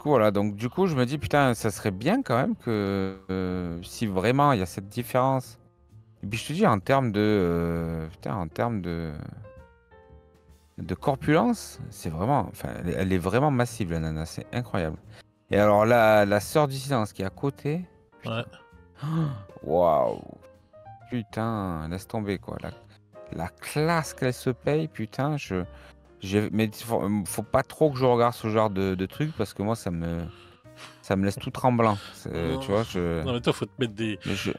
voilà, donc du coup, je me dis: «Putain, ça serait bien quand même que, si vraiment il y a cette différence» et puis je te dis en termes putain, en termes de corpulence, c'est vraiment enfin, elle est vraiment massive la nana, c'est incroyable et alors la sœur du silence qui est à côté, Ouais. putain, waouh! Putain, laisse tomber quoi, la classe qu'elle se paye, putain, mais faut pas trop que je regarde ce genre de trucs parce que moi ça me laisse tout tremblant. Tu Non. vois, Non, mais toi, faut te mettre mais je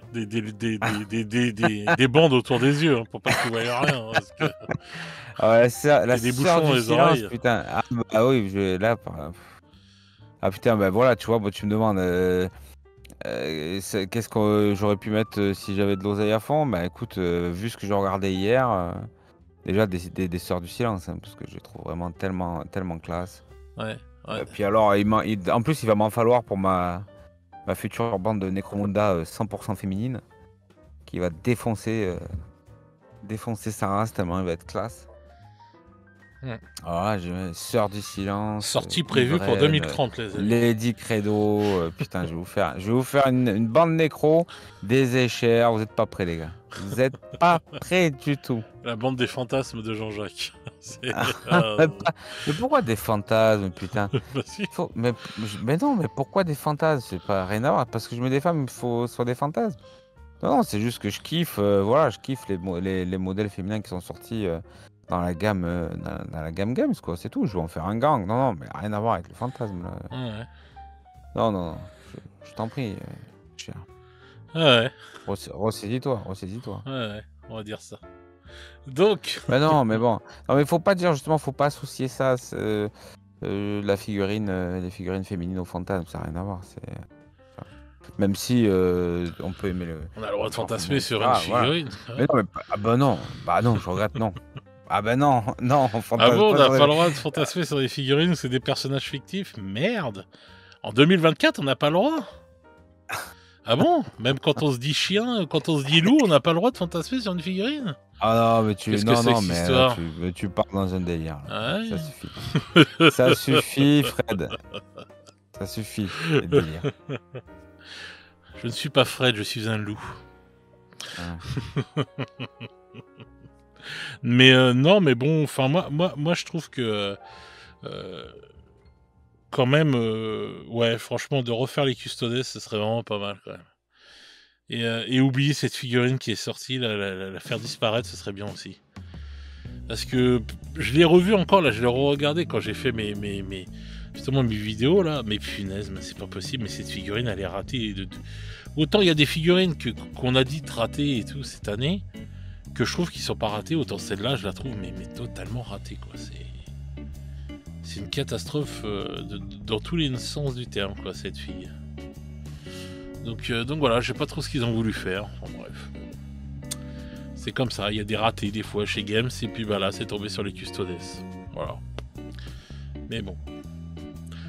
des bandes autour des yeux, hein, pour pas que tu voies rien, hein, parce que ah ouais, ça la et des sœur bouchons dans du les silence, oreilles. putain. Ah bah oui, ah putain, bah voilà, tu vois, bah, tu me demandes, qu'est-ce que j'aurais pu mettre, si j'avais de l'oseille à fond? Bah écoute, vu ce que j'ai regardé hier, déjà des sœurs du silence, hein, parce que je les trouve vraiment tellement classe. Ouais, ouais. Puis alors, en plus, il va m'en falloir pour ma future bande de Necromunda 100% féminine, qui va défoncer sa race tellement il va être classe. Ah, Sœur du silence, Sortie prévue pour Ivraine, 2030, les amis. Lady Credo, putain, je vais vous faire une bande nécro, des échères, vous êtes pas prêts les gars. Vous êtes pas prêts du tout. La bande des fantasmes de Jean-Jacques. Mais pourquoi des fantasmes, putain? Bah si. Mais non, mais pourquoi des fantasmes? C'est pas rien à voir. Parce que je mets des femmes, il faut soit des fantasmes. Non, c'est juste que je kiffe, voilà, je kiffe les modèles féminins qui sont sortis dans la gamme, dans la gamme Games, quoi. C'est tout. Je vais en faire un gang. Non, mais rien à voir avec le fantasme, là. Ouais. Non. Je t'en prie, cher. Ouais. Ressaisis-toi. Ouais, on va dire ça. Donc. Mais non, mais bon. Non, mais faut pas dire, justement, faut pas associer ça, les figurines féminines au fantasme. Ça n'a rien à voir. Même si on peut aimer On a le droit de corps fantasmer féminin, sur etc. une figurine. Mais non, bah non, je regrette, non. Ah bah non, on Ah fantasme bon, on pas n'a sur pas le droit de fantasmer sur des figurines où c'est des personnages fictifs? Merde! En 2024, on n'a pas le droit? Ah bon? Même quand on se dit chien, quand on se dit loup, on n'a pas le droit de fantasmer sur une figurine? Ah non, mais Qu'est-ce que c'est que cette histoire? tu pars dans un délire. Ah Ça ouais. suffit. Ça suffit, Fred. Ça suffit, les délires. Je ne suis pas Fred, je suis un loup. Ah. Mais non, mais bon, enfin moi je trouve que quand même, ouais, franchement, de refaire les custodes, ce serait vraiment pas mal quand même. Et oublier cette figurine qui est sortie, la faire disparaître, ce serait bien aussi. Parce que je l'ai revu encore, là, je l'ai re-regardé quand j'ai fait justement mes vidéos, là. Mais punaise, mais c'est pas possible, mais cette figurine, elle est ratée. Autant il y a des figurines qu'on a dit ratées et tout cette année, que je trouve qu'ils sont pas ratés, autant celle-là, je la trouve mais totalement ratée, quoi. C'est une catastrophe dans tous les sens du terme, quoi, cette fille. Donc voilà, je sais pas trop ce qu'ils ont voulu faire. Enfin, bref. C'est comme ça, il y a des ratés des fois chez Games, et puis bah là, c'est tombé sur les custodes. Voilà. Mais bon.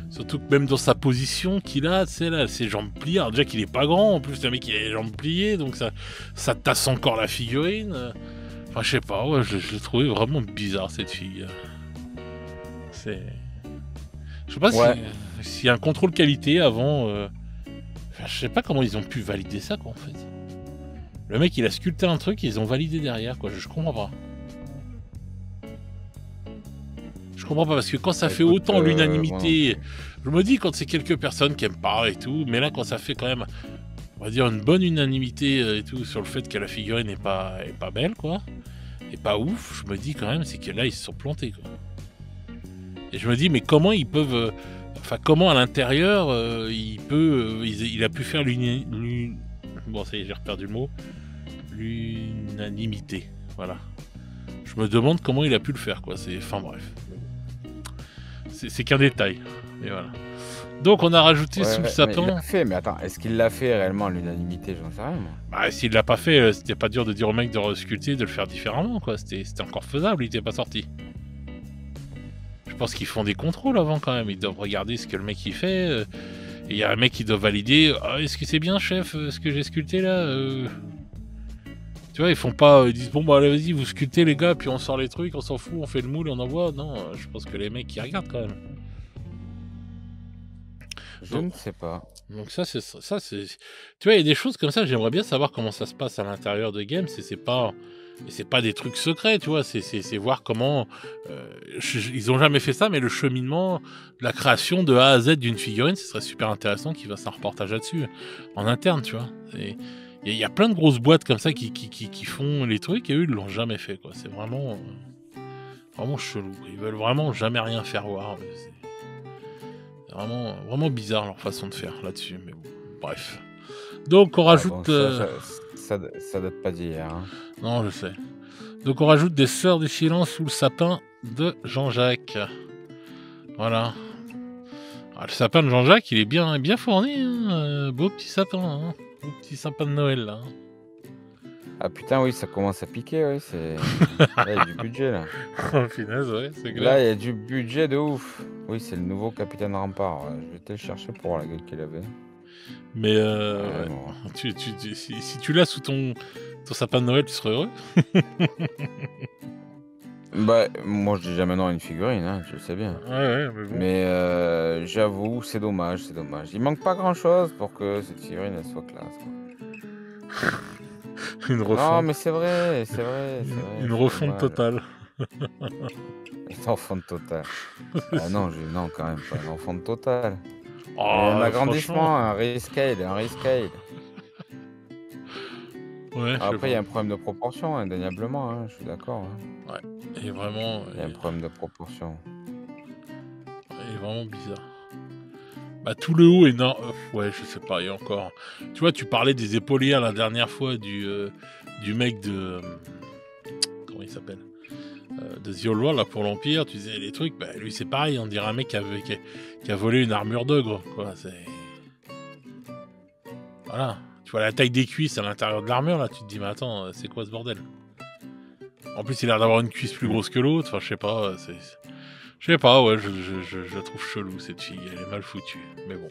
Surtout que même dans sa position qu'il a, tu sais, là, ses jambes pliées. Alors déjà qu'il est pas grand, en plus, c'est un mec qui a les jambes pliées, donc ça tasse encore la figurine. Enfin, je sais pas, ouais, je l'ai trouvé vraiment bizarre, cette fille. C'est... Je sais pas s'il y a un contrôle qualité avant... Enfin, je sais pas comment ils ont pu valider ça, quoi, en fait. Le mec, il a sculpté un truc, ils ont validé derrière, quoi. Je comprends pas. Je comprends pas, parce que quand ça fait autant l'unanimité... Je me dis, quand c'est quelques personnes qui aiment pas et tout, mais là, quand ça fait quand même, on va dire, une bonne unanimité et tout, sur le fait que la figurine est pas belle, quoi, et pas ouf, je me dis quand même, c'est que là, ils se sont plantés, quoi. Et je me dis, mais comment ils peuvent... Enfin, comment à l'intérieur, il a pu faire bon, ça y est, j'ai reperdu le mot. L'unanimité, voilà. Je me demande comment il a pu le faire, quoi. Enfin, bref. c'est qu'un détail. Et voilà. Donc on a rajouté sous le Ouais, mais il sapin. l'a fait, mais attends, est-ce qu'il l'a fait réellement à l'unanimité? J'en sais rien, moi. Bah, s'il l'a pas fait, c'était pas dur de dire au mec de resculpter, de le faire différemment, quoi. C'était encore faisable, il était pas sorti. Je pense qu'ils font des contrôles avant quand même. Ils doivent regarder ce que le mec il fait. Et il y a un mec qui doit valider. Ah, est-ce que c'est bien, chef, ce que j'ai sculpté là Tu vois, ils font pas. Ils disent bon, bah allez, vas-y, vous sculptez les gars, puis on sort les trucs, on s'en fout, on fait le moule, on envoie. Non, je pense que les mecs ils regardent quand même. Je ne sais pas. Donc ça c'est. Tu vois, il y a des choses comme ça, j'aimerais bien savoir comment ça se passe à l'intérieur de Games. Et c'est pas des trucs secrets, tu vois, c'est voir comment... ils ont jamais fait ça, mais le cheminement, la création de A à Z d'une figurine, ce serait super intéressant qu'ils fassent un reportage là-dessus, en interne, tu vois. Il y a plein de grosses boîtes comme ça qui font les trucs, et eux, ils l'ont jamais fait, quoi. C'est vraiment... vraiment chelou. Ils veulent vraiment jamais rien faire voir. C'est vraiment, vraiment bizarre leur façon de faire là-dessus, mais bon, bref. Donc on rajoute... Ça date pas d'hier. Hein. Non, je sais. Donc on rajoute des sœurs du silence sous le sapin de Jean-Jacques. Voilà. Ah, le sapin de Jean-Jacques, il est bien fourni. Hein. Beau petit sapin. Hein. Beau petit sapin de Noël, là. Ah putain, oui, ça commence à piquer, ouais. Là, il y a du budget, là. Oh, finesse, ouais, c'est clair. Là, il y a du budget de ouf. Oui, c'est le nouveau capitaine Rempart. Je vais te le chercher pour voir la gueule qu'il avait. Mais si tu l'as sous ton sapin de Noël, tu serais heureux. Bah, moi je dis jamais non à une figurine, hein, tu le sais bien. Ouais, mais bon. Mais j'avoue, c'est dommage. Il manque pas grand chose pour que cette figurine elle soit classe. Quoi. Une refonte. Non, mais c'est vrai. Une refonte totale. Une refonte totale. Ah non, quand même pas une refonte totale. Oh, un agrandissement, un rescale. Ouais, après, il y a un problème de proportion, indéniablement, hein, je suis d'accord. Hein. Ouais, et vraiment... Il y a un problème de proportion. Il est vraiment bizarre. Bah, tout le haut est... Non, ouais, je sais pas, il y a encore... Tu vois, tu parlais des épaulières la dernière fois du mec de... comment il s'appelle de The Old World, là, pour l'Empire. Tu disais les trucs, bah, lui, c'est pareil, on dirait un mec qui a volé une armure d'ogre, quoi. C'est... Voilà. Tu vois la taille des cuisses à l'intérieur de l'armure, là, tu te dis, mais attends, c'est quoi ce bordel? En plus, il a l'air d'avoir une cuisse plus grosse que l'autre, enfin, je sais pas, je sais pas, ouais, je la trouve chelou, cette fille, elle est mal foutue, mais bon.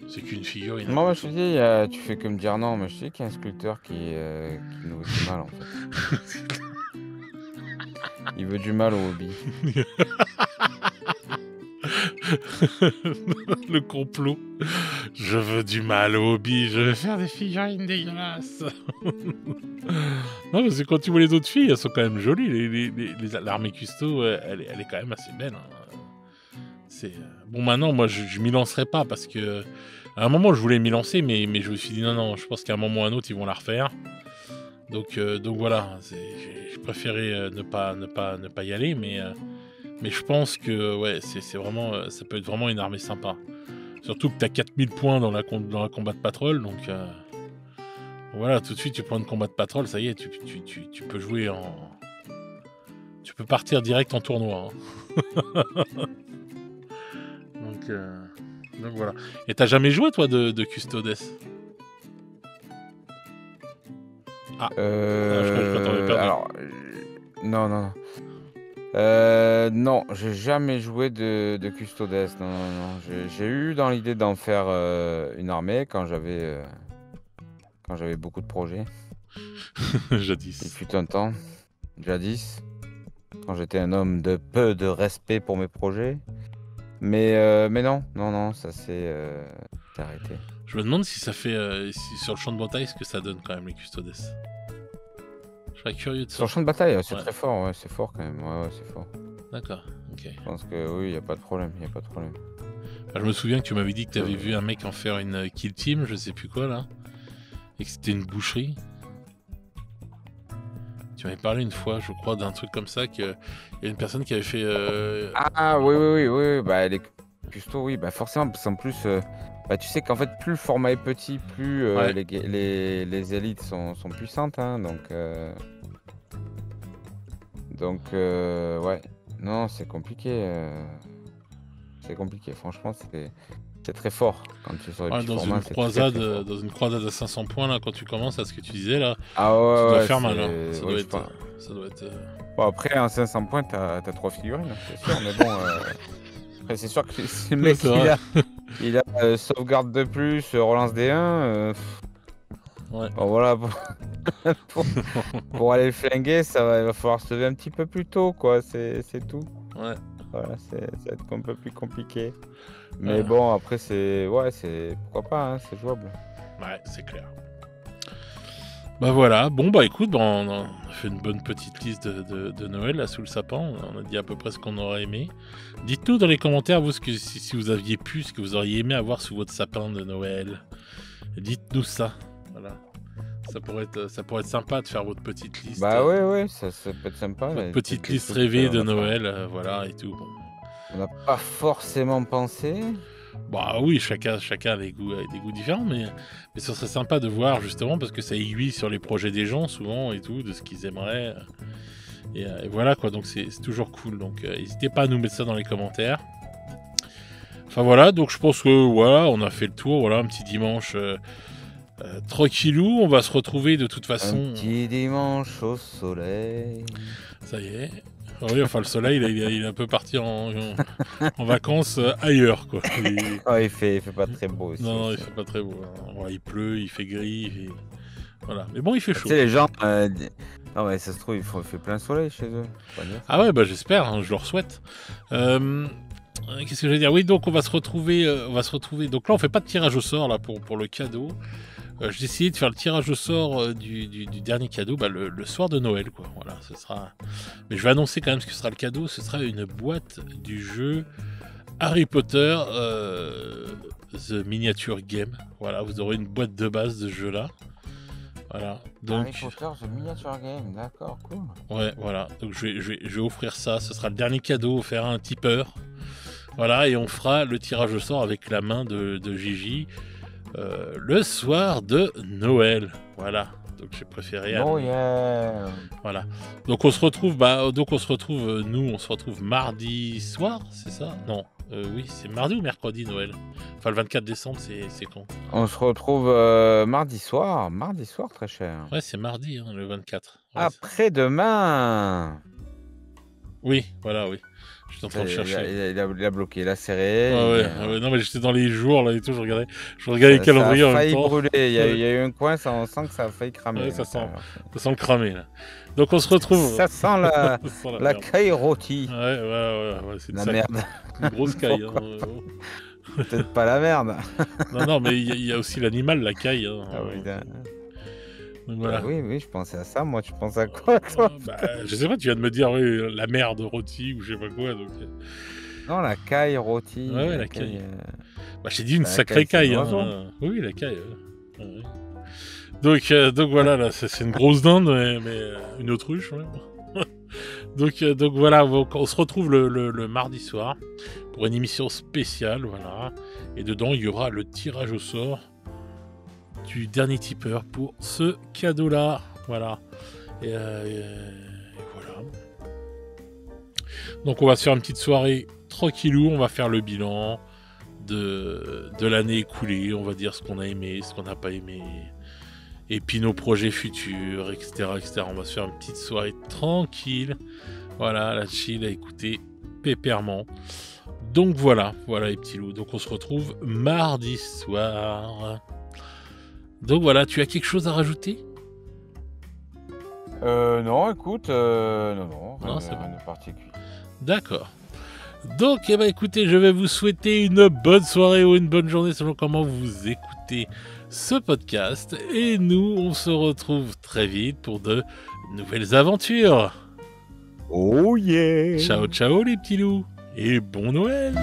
C'est qu'une figurine. Moi, je te dis, tu fais que me dire non, mais je sais qu'il y a un sculpteur qui nous veut du mal, en fait. Il veut du mal au hobby. Le complot. Je veux du mal au hobby, je veux faire des figurines dégueulasses. Non, parce que quand tu vois les autres filles, elles sont quand même jolies. L'armée custo, elle est quand même assez belle. Hein. Bon, maintenant, moi, je m'y lancerai pas parce que à un moment, je voulais m'y lancer, mais je me suis dit non, je pense qu'à un moment ou à un autre, ils vont la refaire. Donc voilà, j'ai préféré ne pas y aller, mais je pense que ouais, c'est vraiment, ça peut être vraiment une armée sympa. Surtout que tu as 4000 points dans la combat de patrol, donc voilà, tout de suite tu prends une combat de patrol, ça y est, tu peux jouer en... Tu peux partir direct en tournoi. Hein. donc voilà. Et t'as jamais joué toi de Custodes? Ah, je crois que perdu. Alors, non. Non, j'ai jamais joué de Custodes. Non. J'ai eu dans l'idée d'en faire une armée quand j'avais beaucoup de projets. Jadis. Il fut un temps, jadis, quand j'étais un homme de peu de respect pour mes projets. Mais non, ça s'est arrêté. Je me demande si ça fait sur le champ de bataille ce que ça donne quand même les Custodes. Je serais curieux de ça. Sur le champ de bataille, c'est très fort, ouais, c'est fort quand même. Ouais, c'est fort. D'accord, ok. Je pense que oui, il n'y a pas de problème. Je me souviens que tu m'avais dit que tu avais vu un mec en faire une kill team, je sais plus quoi là, et que c'était une boucherie. Tu m'avais parlé une fois, je crois, d'un truc comme ça, qu'il y a une personne qui avait fait... Ah oui, bah les custos, oui, bah forcément, parce qu'en plus, bah, tu sais qu'en fait, plus le format est petit, plus les élites sont puissantes, hein, donc ouais, non, c'est compliqué. C'est compliqué. Franchement, c'est très fort quand tu sors des petits Dans formats. une C'est croisade, très fort. dans une croisade à 500 points là, quand tu commences à ce que tu disais là, Ah ça ouais, doit ouais, faire mal. Hein. c'est. Ouais, je pense. Ça doit être. Bon, après, en 500 points, t'as 3 figurines, hein, c'est sûr. Mais bon, après, c'est sûr que si le mec C'est vrai. il a sauvegarde de plus, relance des 1. Ouais. Bon, voilà, pour aller le flinguer, il va falloir se lever un petit peu plus tôt, quoi. C'est tout. Ouais. Voilà, ça va être un peu plus compliqué. Mais bon, après, pourquoi pas, hein, c'est jouable. Ouais, c'est clair. Bah voilà, bon bah écoute, on a fait une bonne petite liste de Noël là sous le sapin, on a dit à peu près ce qu'on aurait aimé. Dites-nous dans les commentaires, vous, si vous aviez pu, ce que vous auriez aimé avoir sous votre sapin de Noël. Dites-nous ça, voilà. Ça pourrait être sympa de faire votre petite liste. Bah ouais, ça peut être sympa. Votre petite liste rêvée de Noël, voilà, et tout. Bon. On n'a pas forcément pensé. Bah oui, chacun a des goûts différents, mais ce serait sympa de voir justement parce que ça aiguille sur les projets des gens souvent et tout, de ce qu'ils aimeraient. Et voilà quoi, donc c'est toujours cool. Donc n'hésitez pas à nous mettre ça dans les commentaires. Enfin voilà, donc je pense que voilà, on a fait le tour. Voilà, un petit dimanche tranquillou. On va se retrouver de toute façon. Un petit dimanche au soleil. Ça y est. Oui, enfin le soleil, il est un peu parti en vacances ailleurs, quoi. Il fait pas très beau aussi. Non, il fait pas très beau. Hein. Ouais, il pleut, il fait gris, voilà. Mais bon, il fait chaud. Tu sais, les gens, non mais ça se trouve, il fait plein soleil chez eux. Ah ouais, bah j'espère, hein, je leur souhaite. Qu'est-ce que je vais dire? Oui, donc on va se retrouver. Donc là, on fait pas de tirage au sort là pour le cadeau. J'ai essayé de faire le tirage au sort du dernier cadeau le soir de Noël, quoi. Voilà, ce sera. Mais je vais annoncer quand même ce que sera le cadeau. Ce sera une boîte du jeu Harry Potter The Miniature Game. Voilà, vous aurez une boîte de base de ce jeu-là. Voilà. Donc, Harry Potter The Miniature Game, d'accord, cool. Ouais, voilà. Donc je vais offrir ça. Ce sera le dernier cadeau offert à un tipeur. Voilà, et on fera le tirage au sort avec la main de Gigi. Le soir de Noël, voilà. Donc j'ai préféré. Oh yeah. Voilà. Donc on se retrouve. Nous, on se retrouve mardi soir, c'est ça? Non. Oui, c'est mardi ou mercredi Noël. Enfin le 24 décembre, c'est quand? On se retrouve mardi soir, très cher. Ouais, c'est mardi, hein, le 24. Ouais, après-demain. Oui, voilà, oui. Je suis en train de chercher. Il a bloqué, il a serré. Ouais. Non, mais j'étais dans les jours là et tout, je regardais les calendriers en même temps. Ça a failli brûler, il y a eu un coin, on sent que ça a failli cramer. Ouais, ça sent le cramer là. Donc on se retrouve. Ça sent la caille rôtie. Ouais, c'est la merde. Une grosse caille. Peut-être pas la merde. Non, mais il y a aussi l'animal, la caille. Hein. Ah oui, donc, voilà. Oui, je pensais à ça. Moi, tu penses à quoi, toi? Je sais pas, tu viens de me dire la merde rôtie ou je sais pas quoi. Donc... Non, la caille rôtie. Ouais, la caille. J'ai dit une sacrée caille. Hein. Oui, la caille. Ouais. Donc voilà, là, c'est une grosse dinde, mais une autruche. Ouais. donc voilà, on se retrouve le mardi soir pour une émission spéciale, voilà. Et dedans, il y aura le tirage au sort du dernier tipeur pour ce cadeau-là, voilà. Et voilà. Donc on va se faire une petite soirée tranquillou, on va faire le bilan de l'année écoulée, on va dire ce qu'on a aimé, ce qu'on n'a pas aimé, et puis nos projets futurs, etc., etc. On va se faire une petite soirée tranquille, voilà, la chill à écouter pépèrement. Donc voilà les petits loups. Donc on se retrouve mardi soir. Donc voilà, tu as quelque chose à rajouter? Non, écoute, non, c'est rien de particulier. D'accord. Donc, écoutez, je vais vous souhaiter une bonne soirée ou une bonne journée selon comment vous écoutez ce podcast. Et nous, on se retrouve très vite pour de nouvelles aventures. Oh yeah! Ciao les petits loups et bon Noël!